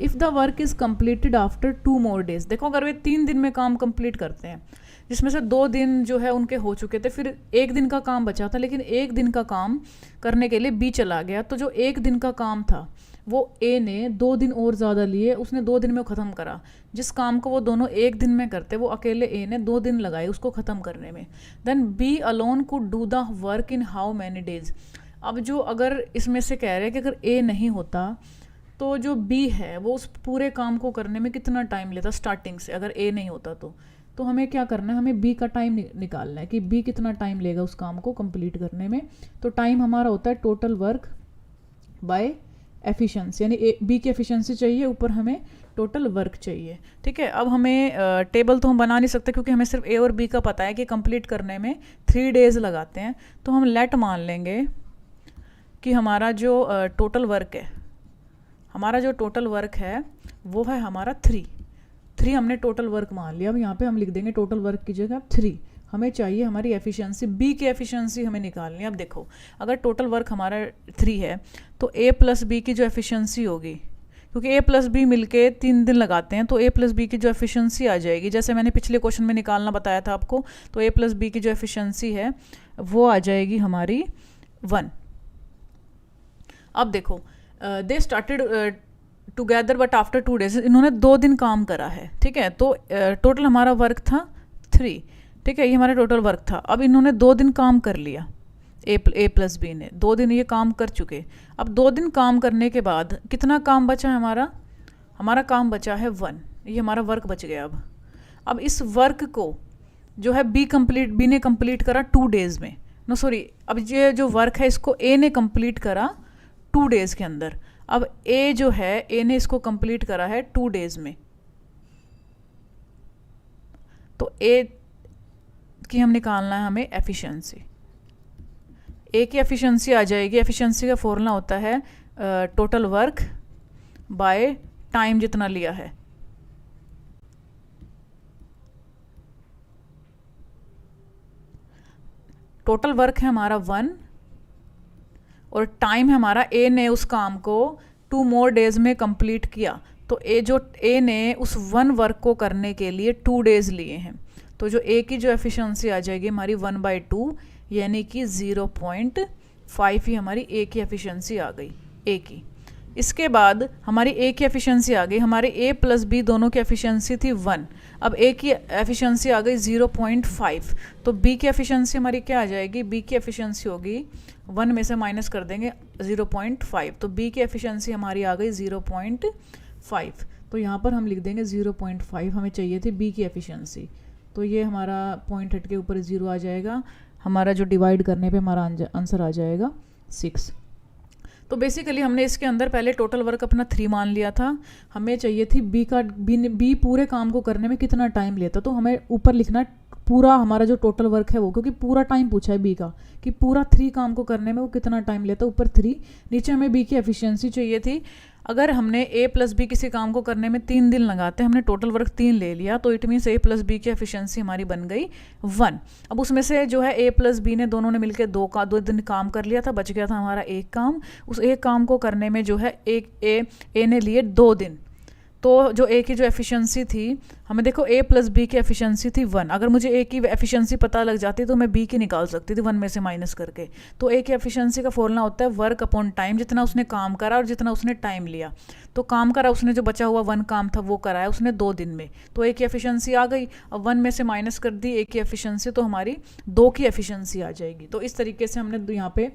If the work is completed after 2 more days, देखो अगर वे 3 दिन में काम कंप्लीट करते हैं, जिसमें से 2 दिन जो है उनके हो चुके थे, फिर 1 दिन का काम बचा था, लेकिन 1 दिन का काम करने के लिए बी चला गया, तो जो 1 दिन का काम था वो ए ने 2 दिन और ज़्यादा लिए, उसने 2 दिन में ख़त्म करा। जिस काम को वो दोनों 1 दिन में करते, वो अकेले ए ने 2 दिन लगाए उसको ख़त्म करने में। Then B alone could do the work in how many days. अब जो अगर इसमें से कह रहे हैं कि अगर ए नहीं होता तो जो बी है वो उस पूरे काम को करने में कितना टाइम लेता स्टार्टिंग से, अगर ए नहीं होता तो हमें क्या करना है, हमें बी का टाइम निकालना है कि बी कितना टाइम लेगा उस काम को कंप्लीट करने में। तो टाइम हमारा होता है टोटल वर्क बाय एफिशिएंसी, यानी बी की एफिशिएंसी चाहिए, ऊपर हमें टोटल वर्क चाहिए। ठीक है, अब हमें टेबल तो हम बना नहीं सकते क्योंकि हमें सिर्फ ए और बी का पता है कि कंप्लीट करने में 3 days लगाते हैं। तो हम लेट मान लेंगे कि हमारा जो टोटल वर्क है, वो है हमारा 3 हमने टोटल वर्क मान लिया। अब यहाँ पे हम लिख देंगे टोटल वर्क की जगह 3। हमें चाहिए हमारी एफिशिएंसी, बी की एफिशिएंसी हमें निकालनी है। अब देखो अगर टोटल वर्क हमारा 3 है तो ए प्लस बी की जो एफिशिएंसी होगी, क्योंकि ए प्लस बी मिलके 3 दिन लगाते हैं, तो ए प्लस बी की जो एफिशिएंसी आ जाएगी, जैसे मैंने पिछले क्वेश्चन में निकालना बताया था आपको, तो ए प्लस बी की जो एफिशिएंसी है वो आ जाएगी हमारी 1। अब देखो they started together but after 2 days, इन्होंने 2 दिन काम करा है। ठीक है, तो टोटल हमारा वर्क था 3। ठीक है, ये हमारा टोटल वर्क था। अब इन्होंने 2 दिन काम कर लिया, ए प्लस बी ने 2 दिन ये काम कर चुके। अब 2 दिन काम करने के बाद कितना काम बचा है हमारा काम बचा है 1। ये हमारा वर्क बच गया। अब इस वर्क को जो है बी ने कंप्लीट करा 2 days में, अब ये जो वर्क है इसको ए ने कंप्लीट करा 2 days के अंदर। अब ए जो है, ए ने इसको कंप्लीट करा है 2 days में, तो ए की हम निकालना है हमें एफिशिएंसी। ए की एफिशिएंसी आ जाएगी, एफिशिएंसी का फॉर्मूला होता है टोटल वर्क बाय टाइम जितना लिया है। टोटल वर्क है हमारा 1 और टाइम है हमारा, ए ने उस काम को 2 more days में कंप्लीट किया, तो ए ने उस 1 वर्क को करने के लिए 2 days लिए हैं। तो जो ए की जो एफिशिएंसी आ जाएगी हमारी 1/2, यानी कि 0.5 ही हमारी ए की एफिशिएंसी आ गई ए की। इसके बाद हमारी ए की एफिशिएंसी आ गई, हमारे ए प्लस बी दोनों की एफिशिएंसी थी 1, अब ए की एफिशिएंसी आ गई 0.5, तो बी की एफिशिएंसी हमारी क्या आ जाएगी, बी की एफिशिएंसी होगी 1 में से माइनस कर देंगे 0.5, तो बी की एफिशिएंसी हमारी आ गई 0.5। तो यहाँ पर हम लिख देंगे 0.5 हमें चाहिए थी बी की एफिशिएंसी, तो ये हमारा पॉइंट हट के ऊपर 0 आ जाएगा, हमारा जो डिवाइड करने पे हमारा आंसर आ जाएगा 6। तो बेसिकली हमने इसके अंदर पहले टोटल वर्क अपना 3 मान लिया था, हमें चाहिए थी बी पूरे काम को करने में कितना टाइम लेता, तो हमें ऊपर लिखना पूरा हमारा जो टोटल वर्क है वो, क्योंकि पूरा टाइम पूछा है बी का कि पूरा 3 काम को करने में वो कितना टाइम लेता, ऊपर 3, नीचे हमें बी की एफिशिएंसी चाहिए थी। अगर हमने ए प्लस बी किसी काम को करने में 3 दिन लगाते, हमने टोटल वर्क 3 ले लिया, तो it means A plus B की एफिशिएंसी हमारी बन गई 1। अब उसमें से जो है ए प्लस बी ने दोनों ने मिलकर 2 दिन काम कर लिया था, बच गया था हमारा एक काम। उस एक काम को करने में जो है ए ने लिए 2 दिन, तो जो ए की जो एफिशिएंसी थी, हमें देखो ए प्लस बी की एफिशिएंसी थी 1, अगर मुझे ए की एफिशिएंसी पता लग जाती तो मैं बी की निकाल सकती थी 1 में से माइनस करके। तो ए की एफिशिएंसी का फॉर्मूला होता है वर्क अपॉन टाइम, जितना उसने काम करा और जितना उसने टाइम लिया। तो काम करा उसने, जो बचा हुआ 1 काम था वो कराया उसने 2 दिन में, तो ए की एफिशिएंसी आ गई। अब 1 में से माइनस कर दी ए की एफिशिएंसी, तो हमारी 2 की एफिशिएंसी आ जाएगी। तो इस तरीके से हमने यहाँ पे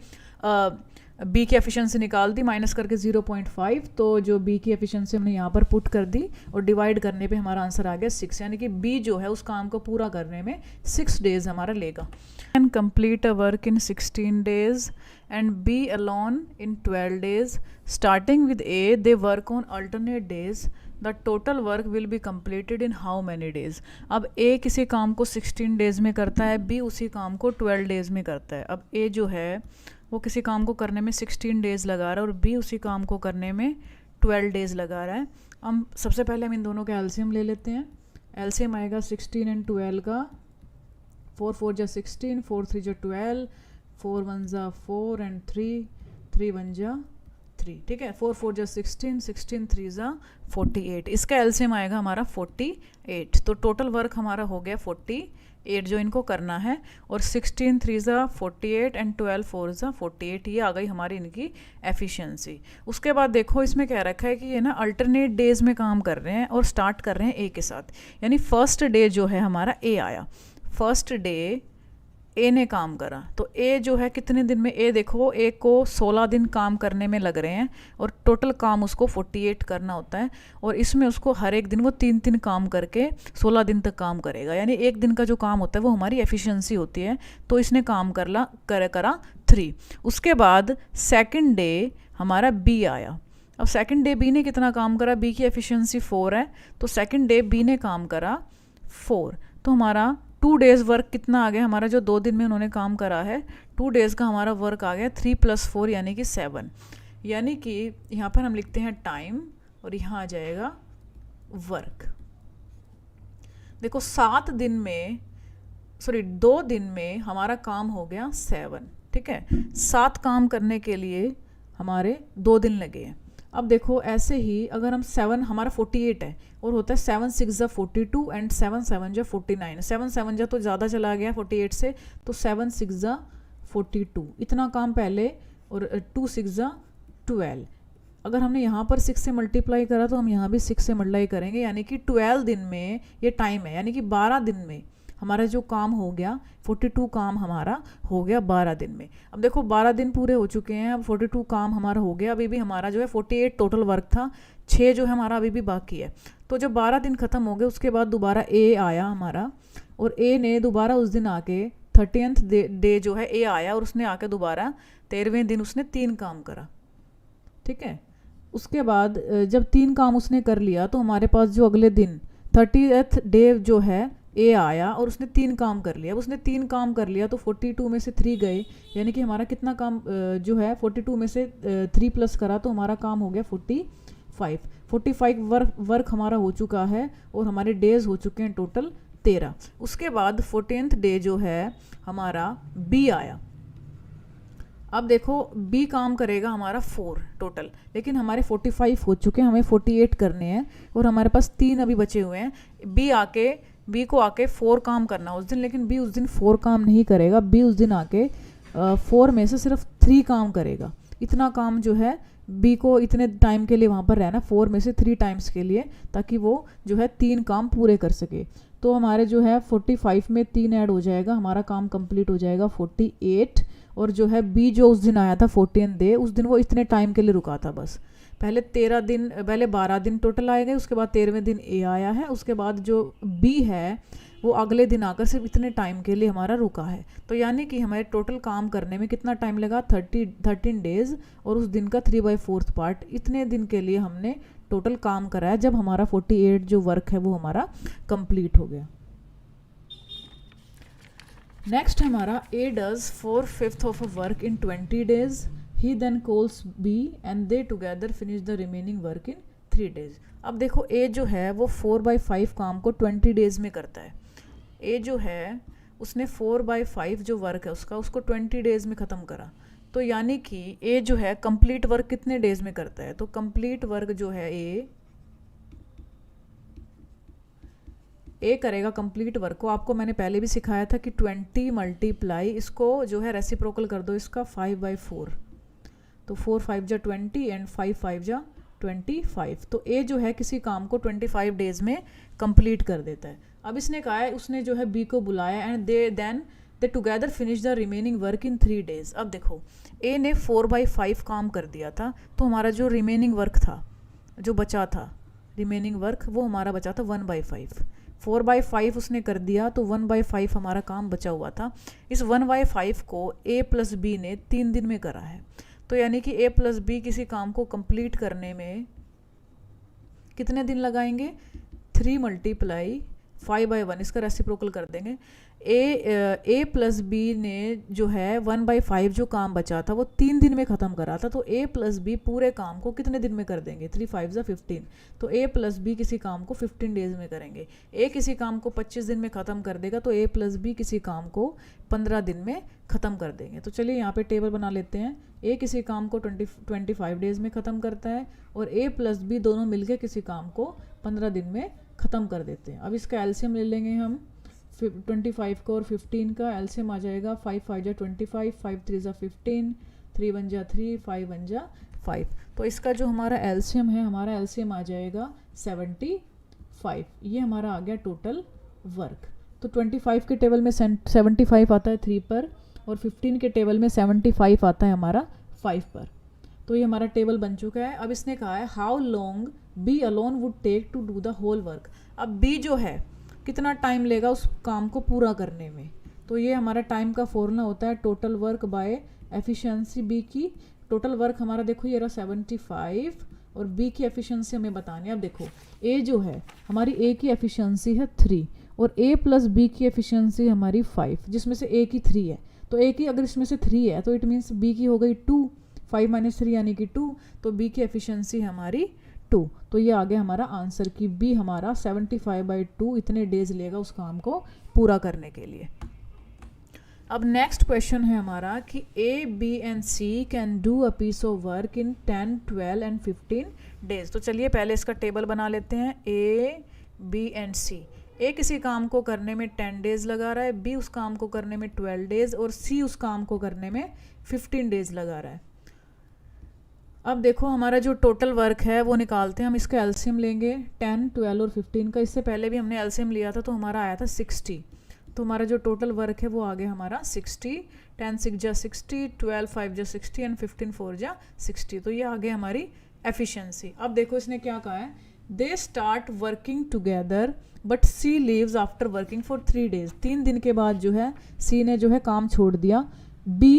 बी की एफिशिएंसी निकाल दी माइनस करके 0.5, तो जो बी की एफिशिएंसी हमने यहाँ पर पुट कर दी और डिवाइड करने पे हमारा आंसर आ गया 6, यानी कि बी जो है उस काम को पूरा करने में 6 days हमारा लेगा। Can complete a work in 16 days and B alone in 12 days। Starting with A they work on alternate days, the total work will be completed in how many days. अब ए किसी काम को 16 days में करता है, B उसी काम को 12 days में करता है। अब ए जो है वो किसी काम को करने में 16 days लगा रहा है और बी उसी काम को करने में 12 days लगा रहा है। हम सबसे पहले हम इन दोनों का एलसीएम ले लेते हैं। एलसीएम आएगा 16 एंड 12 का, 4 4 जा 16, 4 3 जा 12, 4 1 जा 4 एंड 3 1 जा 3, ठीक है। 4 4 जा 16, 16 3 जा 48, इसका एलसीएम आएगा हमारा 48। तो टोटल वर्क हमारा हो गया 48 जो इनको करना है, और 16 3 जा 48 एंड 12 4 जा 48, ये आ गई हमारी इनकी एफिशिएंसी। उसके बाद देखो इसमें क्या रखा है कि ये ना अल्टरनेट डेज में काम कर रहे हैं और स्टार्ट कर रहे हैं ए के साथ, यानी फर्स्ट डे जो है हमारा ए आया, फर्स्ट डे ए ने काम करा, तो ए जो है कितने दिन में, ए देखो ए को 16 दिन काम करने में लग रहे हैं और टोटल काम उसको 48 करना होता है, और इसमें उसको हर एक दिन वो 3 काम करके 16 दिन तक काम करेगा, यानी एक दिन का जो काम होता है वो हमारी एफिशिएंसी होती है। तो इसने काम करा 3। उसके बाद सेकंड डे हमारा बी आया। अब सेकंड डे बी ने कितना काम करा, बी की एफिशिएंसी 4 है, तो सेकंड डे बी ने काम करा 4, तो हमारा 2 डेज़ वर्क कितना आ गया हमारा, जो 2 दिन में उन्होंने काम करा है 2 डेज़ का हमारा वर्क आ गया 3 + 4 यानी कि 7, यानी कि यहाँ पर हम लिखते हैं टाइम और यहाँ आ जाएगा वर्क। देखो 2 दिन में हमारा काम हो गया 7, ठीक है। 7 काम करने के लिए हमारे 2 दिन लगे हैं। अब देखो ऐसे ही अगर हम 7, हमारा 48 है और होता है 7 6 जा 42 एंड 7 7 जा 49, 7 7 जा तो ज़्यादा चला गया 48 से, तो 7 6 जा 42, इतना काम पहले, और 2 6 जा 12। अगर हमने यहाँ पर 6 से मल्टीप्लाई करा तो हम यहाँ भी 6 से मल्टीप्लाई करेंगे, यानी कि 12 दिन में ये टाइम है, यानी कि 12 दिन में हमारा जो काम हो गया 42 काम हमारा हो गया 12 दिन में। अब देखो 12 दिन पूरे हो चुके हैं, अब 42 काम हमारा हो गया, अभी भी हमारा जो है 48 टोटल वर्क था, 6 जो है हमारा अभी भी बाकी है। तो जब 12 दिन ख़त्म हो गए उसके बाद दोबारा ए आया हमारा, और ए ने दोबारा उस दिन आके 30th डे जो है ए आया और उसने आके दोबारा 13वें दिन उसने 3 काम करा, ठीक है। उसके बाद जब 3 काम उसने कर लिया तो हमारे पास जो अगले दिन 30th डे जो है ए आया और उसने 3 काम कर लिया। अब उसने 3 काम कर लिया तो 42 में से 3 गए, यानी कि हमारा कितना काम जो है 42 में से 3 प्लस करा तो हमारा काम हो गया 45 वर्क हमारा हो चुका है, और हमारे डेज हो चुके हैं टोटल 13। उसके बाद 14th डे जो है हमारा बी आया। अब देखो बी काम करेगा हमारा 4 टोटल, लेकिन हमारे 45 हो चुके हैं, हमें 48 करने हैं और हमारे पास 3 अभी बचे हुए हैं। बी को आके 4 काम करना उस दिन, लेकिन बी उस दिन 4 काम नहीं करेगा, बी उस दिन आके 4 में से सिर्फ 3 काम करेगा। इतना काम जो है बी को इतने टाइम के लिए वहाँ पर रहना, 4 में से 3 टाइम्स के लिए, ताकि वो जो है 3 काम पूरे कर सके। तो हमारे जो है 45 में 3 ऐड हो जाएगा, हमारा काम कंप्लीट हो जाएगा 48। और जो है बी जो उस दिन आया था 14th डे, उस दिन वो इतने टाइम के लिए रुका था बस। पहले 12 दिन टोटल आए गए, उसके बाद 13वें दिन ए आया है, उसके बाद जो बी है वो अगले दिन आकर सिर्फ इतने टाइम के लिए हमारा रुका है। तो यानी कि हमारे टोटल काम करने में कितना टाइम लगा, 13 डेज़, और उस दिन का 3/4 पार्ट, इतने दिन के लिए हमने टोटल काम कराया जब हमारा 48 जो वर्क है वो हमारा कंप्लीट हो गया। नेक्स्ट हमारा A does 4/5 of a work in 20 days. He then calls B and they together finish the remaining work in 3 days. अब देखो A जो है वो 4/5 काम को 20 डेज़ में करता है। A जो है उसने 4/5 जो वर्क है उसको 20 डेज़ में ख़त्म करा। तो यानी कि A जो है कंप्लीट वर्क कितने डेज़ में करता है, तो कंप्लीट वर्क जो है ए करेगा कंप्लीट वर्क को। आपको मैंने पहले भी सिखाया था कि 20 मल्टीप्लाई इसको जो है रेसिप्रोकल कर दो इसका 5/4, तो 4 5 जा 20 एंड 5 5 जा 25। तो ए जो है किसी काम को 25 डेज़ में कंप्लीट कर देता है। अब इसने कहा है, उसने जो है बी को बुलाया and they together finish the remaining work in 3 days. अब देखो ए ने 4/5 काम कर दिया था, तो हमारा जो रिमेनिंग वर्क था, जो बचा था रिमेनिंग वर्क, वो हमारा बचा था 1/5। 4/5 उसने कर दिया तो 1/5 हमारा काम बचा हुआ था। इस 1/5 को A प्लस बी ने 3 दिन में करा है। तो यानी कि A प्लस बी किसी काम को कंप्लीट करने में कितने दिन लगाएंगे, 3 मल्टीप्लाई 5/1, इसका रेसिप्रोकल कर देंगे। ए प्लस बी ने जो है 1/5 जो काम बचा था वो 3 दिन में ख़त्म करा था, तो ए प्लस बी पूरे काम को कितने दिन में कर देंगे? 3 5 ज़ा 15, तो ए प्लस बी किसी काम को 15 डेज़ में करेंगे। ए किसी काम को 25 दिन में ख़त्म कर देगा, तो ए प्लस बी किसी काम को 15 दिन में ख़त्म कर देंगे। तो चलिए यहाँ पे टेबल बना लेते हैं। ए किसी काम को 25 डेज़ में ख़त्म करता है और ए प्लस बी दोनों मिलके किसी काम को 15 दिन में ख़त्म कर देते हैं। अब इसका एलसीएम ले लेंगे हम, 25 का और 15 का एलसीएम आ जाएगा 5 5 जा 25, 5 3 जा 15, 3 1 जा 3, 5 1 जा 5। तो इसका जो हमारा एलसीएम है, हमारा एलसीएम आ जाएगा 75। ये हमारा आ गया टोटल वर्क। तो 25 के टेबल में 75 आता है 3 पर और 15 के टेबल में 75 आता है हमारा 5 पर। तो ये हमारा टेबल बन चुका है। अब इसने कहा है how long B alone would take to do the whole work. अब बी जो है कितना टाइम लेगा उस काम को पूरा करने में, तो ये हमारा टाइम का फॉर्मूला होता है total work by efficiency B की। टोटल वर्क हमारा देखो ये रहा 75 और बी की एफिशिएंसी हमें बतानी है। अब देखो ए जो है हमारी ए की एफिशिएंसी है 3 और ए प्लस बी की एफिशिएंसी हमारी 5, जिसमें से ए की 3 है। तो ए की अगर इसमें से 3 है तो इट मीन्स बी की हो गई 2, 5 - 3 यानी कि 2, तो बी की एफिशिएंसी हमारी 2। तो ये आ गया हमारा आंसर कि बी हमारा 75/2 इतने डेज लेगा उस काम को पूरा करने के लिए। अब नेक्स्ट क्वेश्चन है हमारा कि A B and C can do a piece of work in 10 12 and 15 days. तो चलिए पहले इसका टेबल बना लेते हैं। ए बी एंड सी, ए किसी काम को करने में 10 डेज लगा रहा है, बी उस काम को करने में 12 डेज और सी उस काम को करने में 15 डेज लगा रहा है। अब देखो हमारा जो टोटल वर्क है वो निकालते हैं हम। इसका एलसीएम लेंगे 10 12 और 15 का। इससे पहले भी हमने एलसीएम लिया था तो हमारा आया था 60। तो हमारा जो टोटल वर्क है वो आ गया हमारा 60। 10 6 जा 60, 12 5 जा 60 एंड 15 4 जा 60। तो ये आ गई हमारी एफिशिएंसी। अब देखो इसने क्या कहा है, they start working together but C leaves after working for 3 days. 3 दिन के बाद जो है सी ने जो है काम छोड़ दिया। B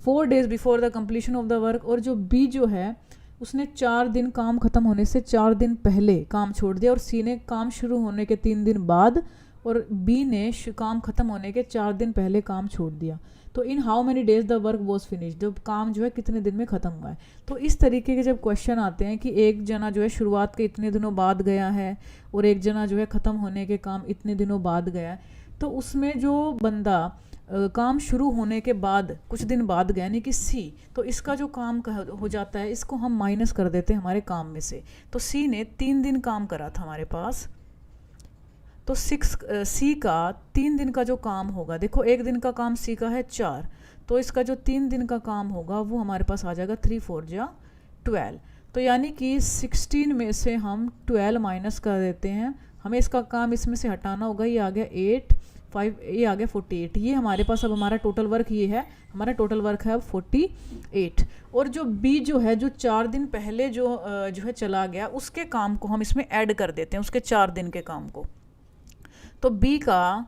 4 days before the completion of the work, और जो बी जो है उसने 4 दिन काम ख़त्म होने से 4 दिन पहले काम छोड़ दिया और सी ने काम शुरू होने के 3 दिन बाद और बी ने काम ख़त्म होने के 4 दिन पहले काम छोड़ दिया। तो in how many days the work was finished, जब काम जो है कितने दिन में ख़त्म हुआ है। तो इस तरीके के जब क्वेश्चन आते हैं कि एक जना जो है शुरुआत के इतने दिनों बाद गया है और एक जना जो है ख़त्म होने के काम इतने दिनों बाद गया है, तो उसमें जो बंदा काम शुरू होने के बाद कुछ दिन बाद गया यानी कि सी, तो इसका जो काम हो जाता है इसको हम माइनस कर देते हैं हमारे काम में से। तो सी ने 3 दिन काम करा था हमारे पास, तो सी का 3 दिन का जो काम होगा, देखो एक दिन का काम सी का है 4, तो इसका जो 3 दिन का काम होगा वो हमारे पास आ जाएगा 3 4 जा 12। तो यानी कि 16 में से हम 12 माइनस कर देते हैं, हमें इसका काम इसमें से हटाना होगा। ये आ गया 8 5, ये आ गया 48। ये हमारे पास अब हमारा टोटल वर्क ये है, हमारा टोटल वर्क है अब 48। और जो बी जो है जो 4 दिन पहले जो है चला गया उसके काम को हम इसमें ऐड कर देते हैं, उसके 4 दिन के काम को। तो बी का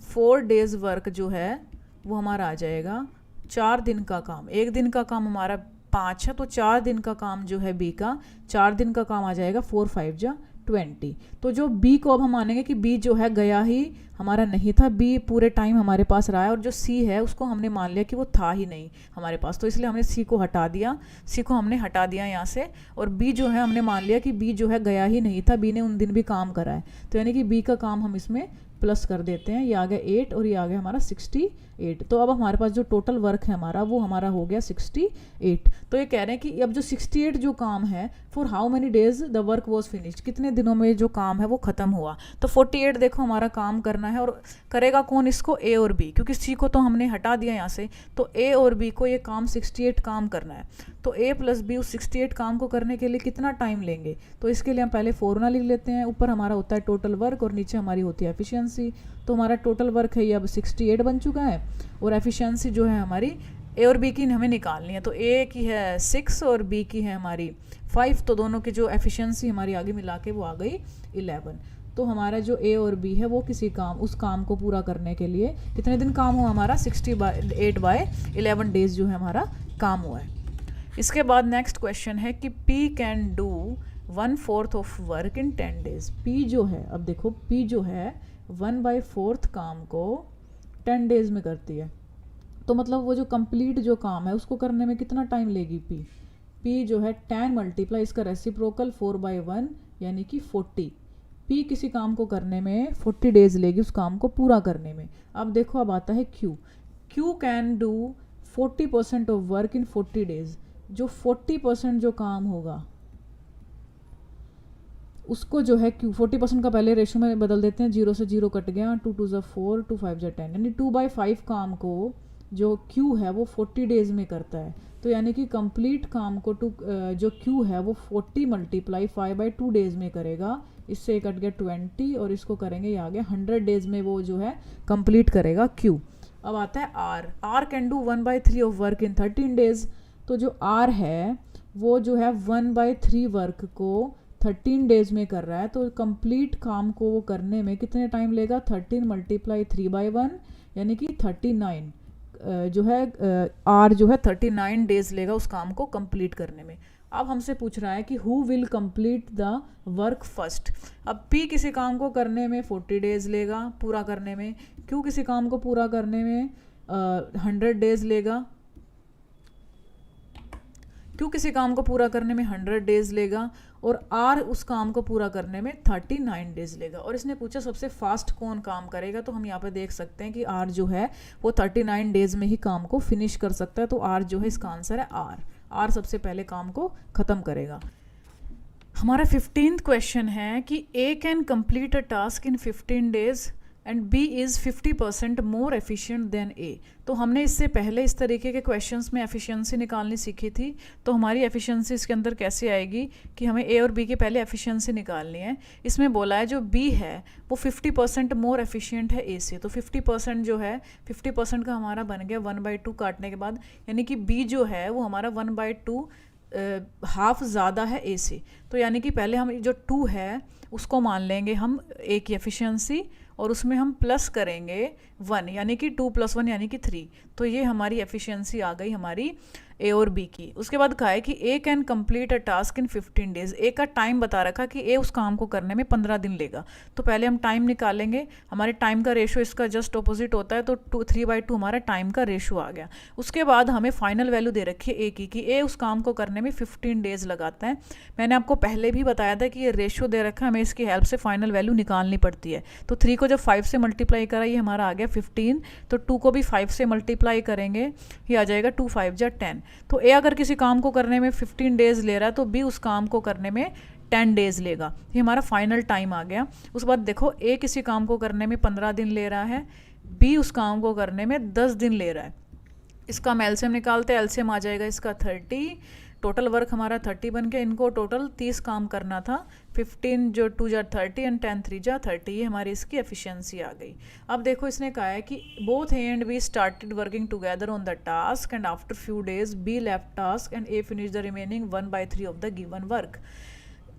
4 डेज वर्क जो है वो हमारा आ जाएगा 4 दिन का काम। एक दिन का काम हमारा 5 है, तो 4 दिन का काम जो है बी का 4 दिन का काम आ जाएगा 4 5 जा 20। तो जो बी को अब हम मानेंगे कि बी जो है गया ही हमारा नहीं था, बी पूरे टाइम हमारे पास रहा है, और जो सी है उसको हमने मान लिया कि वो था ही नहीं हमारे पास, तो इसलिए हमने सी को हटा दिया, सी को हमने हटा दिया यहाँ से। और बी जो है हमने मान लिया कि बी जो है गया ही नहीं था, बी ने उन दिन भी काम करा है, तो यानी कि बी का काम हम इसमें प्लस कर देते हैं। ये आ गया 8 और ये आ गया हमारा 68। तो अब हमारे पास जो टोटल वर्क है हमारा वो हमारा हो गया 68। तो ये कह रहे हैं कि अब जो 68 जो काम है for how many days the work was finished, कितने दिनों में जो काम है वो ख़त्म हुआ। तो 48 देखो हमारा काम करना है, और करेगा कौन इसको, ए और बी, क्योंकि सी को तो हमने हटा दिया यहाँ से, तो ए और बी को ये काम 68 काम करना है। तो ए प्लस बी उस 68 काम को करने के लिए कितना टाइम लेंगे, तो इसके लिए हम पहले फॉर्मूला लिख लेते हैं। ऊपर हमारा होता है टोटल वर्क और नीचे हमारी होती है एफिशिएंसी। तो हमारा टोटल वर्क है ये अब 68 बन चुका है, और एफिशिएंसी जो है हमारी ए और बी की हमें निकालनी है। तो ए की है 6 और बी की है हमारी 5, तो दोनों की जो एफिशिएंसी हमारी आगे मिला के वो आ गई 11। तो हमारा जो ए और बी है वो किसी काम, उस काम को पूरा करने के लिए कितने दिन काम हुआ हमारा, 68/11 डेज जो है हमारा काम हुआ है। इसके बाद नेक्स्ट क्वेश्चन है कि P can do 1/4 of work in 10 days. P जो है, अब देखो P जो है 1/4 काम को 10 डेज में करती है। तो मतलब वो जो कंप्लीट जो काम है उसको करने में कितना टाइम लेगी पी जो है 10 मल्टीप्लाई इसका रेसिप्रोकल 4/1 यानी कि 40। पी किसी काम को करने में 40 डेज लेगी उस काम को पूरा करने में। अब देखो अब आता है Q can do 40% of work in 40 days. जो 40% जो काम होगा उसको जो है क्यू 40% का पहले रेशो में बदल देते हैं, 0 से 0 कट गया, 2 2 ज़ा 4, 2 5 ज़ा 10, यानी 2/5 काम को जो क्यू है वो 40 डेज में करता है। तो यानी कि कंप्लीट काम को जो क्यू है वो 40 मल्टीप्लाई 5/2 डेज में करेगा। इससे कट गया 20 और इसको करेंगे ये आ गया 100 डेज में वो जो है कंप्लीट करेगा क्यू। अब आता है R can do 1/3 of work in 13 days. तो जो आर है वो जो है 1/3 वर्क को 13 डेज में कर रहा है। तो कंप्लीट काम को वो करने में कितने टाइम लेगा, 13 मल्टीप्लाई 3/1 यानी कि 39 जो है आर जो है 39 डेज लेगा उस काम को कंप्लीट करने में। अब हमसे पूछ रहा है कि who will complete the work first. अब पी किसी काम को करने में 40 डेज लेगा पूरा करने में, क्यू किसी काम को पूरा करने में 100 डेज लेगा, क्यू किसी काम को पूरा करने में 100 डेज लेगा और आर उस काम को पूरा करने में 39 डेज लेगा। और इसने पूछा सबसे फास्ट कौन काम करेगा, तो हम यहाँ पे देख सकते हैं कि आर जो है वो 39 डेज में ही काम को फिनिश कर सकता है। तो आर जो है इसका आंसर है आर सबसे पहले काम को ख़त्म करेगा। हमारा 15th क्वेश्चन है कि A can complete a task in 15 days and B is 50% more efficient than A. तो हमने इससे पहले इस तरीके के क्वेश्चंस में एफिशिएंसी निकालनी सीखी थी। तो हमारी एफिशिएंसी इसके अंदर कैसे आएगी कि हमें ए और बी के पहले एफिशिएंसी निकालनी है। इसमें बोला है जो बी है वो 50% मोर एफिशिएंट है ए से। तो 50% जो है 50% का हमारा बन गया 1/2 काटने के बाद, यानी कि बी जो है वो हमारा 1/2 हाफ ज़्यादा है ए से। तो यानी कि पहले हम जो 2 है उसको मान लेंगे हम ए की एफिशिएंसी और उसमें हम प्लस करेंगे 1 यानी कि 2 + 1 यानी कि 3। तो ये हमारी एफिशिएंसी आ गई हमारी ए और बी की। उसके बाद कहा है कि A can complete a task in 15 days. A का टाइम बता रखा कि ए उस काम को करने में 15 दिन लेगा। तो पहले हम टाइम निकालेंगे, हमारे टाइम का रेशो इसका जस्ट ऑपोजिट होता है, तो 3/2 हमारा टाइम का रेशो आ गया। उसके बाद हमें फाइनल वैल्यू दे रखी है ए की कि ए उस काम को करने में 15 डेज लगाता है। मैंने आपको पहले भी बताया था कि ये रेशो दे रखा है, हमें इसकी हेल्प से फाइनल वैल्यू निकालनी पड़ती है। तो 3 को जब 5 से मल्टीप्लाई करा ये हमारा आ गया 15, तो 2 को भी 5 से मल्टीप्लाई करेंगे ये आ जाएगा 2 5 जा 10। तो ए अगर किसी काम को करने में 15 डेज ले रहा है तो बी उस काम को करने में 10 डेज लेगा। ये हमारा फाइनल टाइम आ गया। उस बाद देखो ए किसी काम को करने में 15 दिन ले रहा है, बी उस काम को करने में 10 दिन ले रहा है। इसका हम एलसीएम निकालते हैं, एलसीएम आ जाएगा इसका 30। टोटल वर्क हमारा 30 बन गया। इनको टोटल 30 काम करना था, 15 जो 2 जा 30 एंड 10 3 जा 30। ये हमारी इसकी एफिशिएंसी आ गई। अब देखो इसने कहा है कि both A and be started working together on the task and after few days be left task and A finish the remaining 1/3 of the given work.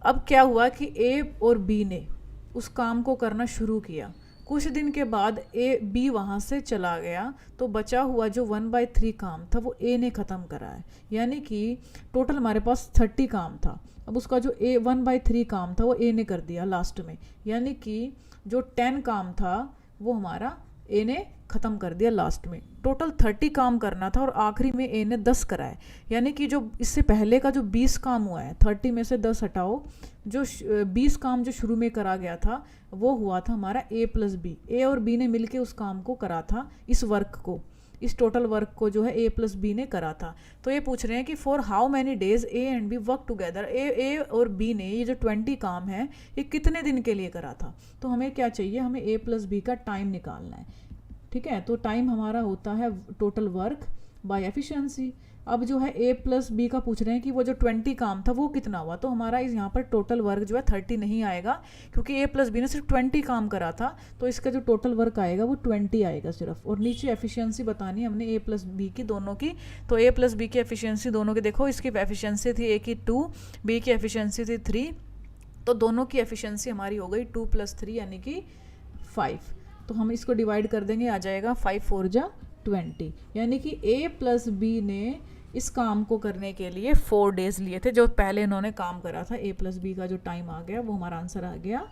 अब क्या हुआ कि ए और बी ने उस काम को करना शुरू किया, कुछ दिन के बाद बी वहाँ से चला गया, तो बचा हुआ जो 1/3 काम था वो ए ने ख़त्म करा है। यानी कि टोटल हमारे पास 30 काम था। अब उसका जो 1/3 काम था वो ए ने कर दिया लास्ट में, यानी कि जो 10 काम था वो हमारा ए ने ख़त्म कर दिया लास्ट में। टोटल 30 काम करना था और आखिरी में ए ने 10 कराए। यानी कि जो इससे पहले का जो 20 काम हुआ है, 30 में से 10 हटाओ, जो 20 काम जो शुरू में करा गया था वो हुआ था हमारा ए प्लस बी। ए और बी ने मिलके उस काम को करा था, इस वर्क को, इस टोटल वर्क को जो है ए प्लस बी ने करा था। तो ये पूछ रहे हैं कि for how many days A and B work together. A और बी ने ये जो 20 काम है ये कितने दिन के लिए करा था। तो हमें क्या चाहिए, हमें ए प्लस बी का टाइम निकालना है। ठीक है, तो टाइम हमारा होता है टोटल वर्क बाय एफिशिएंसी। अब जो है ए प्लस बी का पूछ रहे हैं कि वो जो 20 काम था वो कितना हुआ। तो हमारा इस यहाँ पर टोटल वर्क जो है 30 नहीं आएगा, क्योंकि ए प्लस बी ने सिर्फ 20 काम करा था। तो इसका जो टोटल वर्क आएगा वो 20 आएगा सिर्फ। और नीचे एफिशिएंसी बतानी है हमने ए प्लस बी की दोनों की। तो ए प्लस बी की एफिशिएंसी दोनों की देखो, इसकी एफिशिएंसी थी ए की 2, बी की एफिशिएंसी थी 3। तो दोनों की एफिशिएंसी हमारी हो गई 2 + 3 यानी कि 5। तो हम इसको डिवाइड कर देंगे, आ जाएगा 5 4 जा 20। यानी कि ए प्लस बी ने इस काम को करने के लिए 4 डेज लिए थे। जो पहले इन्होंने काम करा था, ए प्लस बी का जो टाइम आ गया वो हमारा आंसर आ गया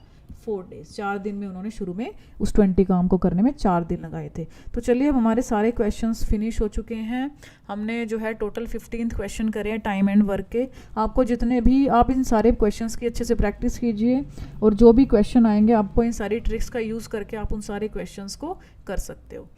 4 days, 4 दिन में उन्होंने शुरू में उस 20 काम को करने में 4 दिन लगाए थे। तो चलिए अब हमारे सारे क्वेश्चंस फिनिश हो चुके हैं। हमने जो है टोटल 15 क्वेश्चन करे हैं टाइम एंड वर्क के। आपको जितने भी, आप इन सारे क्वेश्चंस की अच्छे से प्रैक्टिस कीजिए और जो भी क्वेश्चन आएंगे आपको इन सारी ट्रिक्स का यूज़ करके आप उन सारे क्वेश्चंस को कर सकते हो।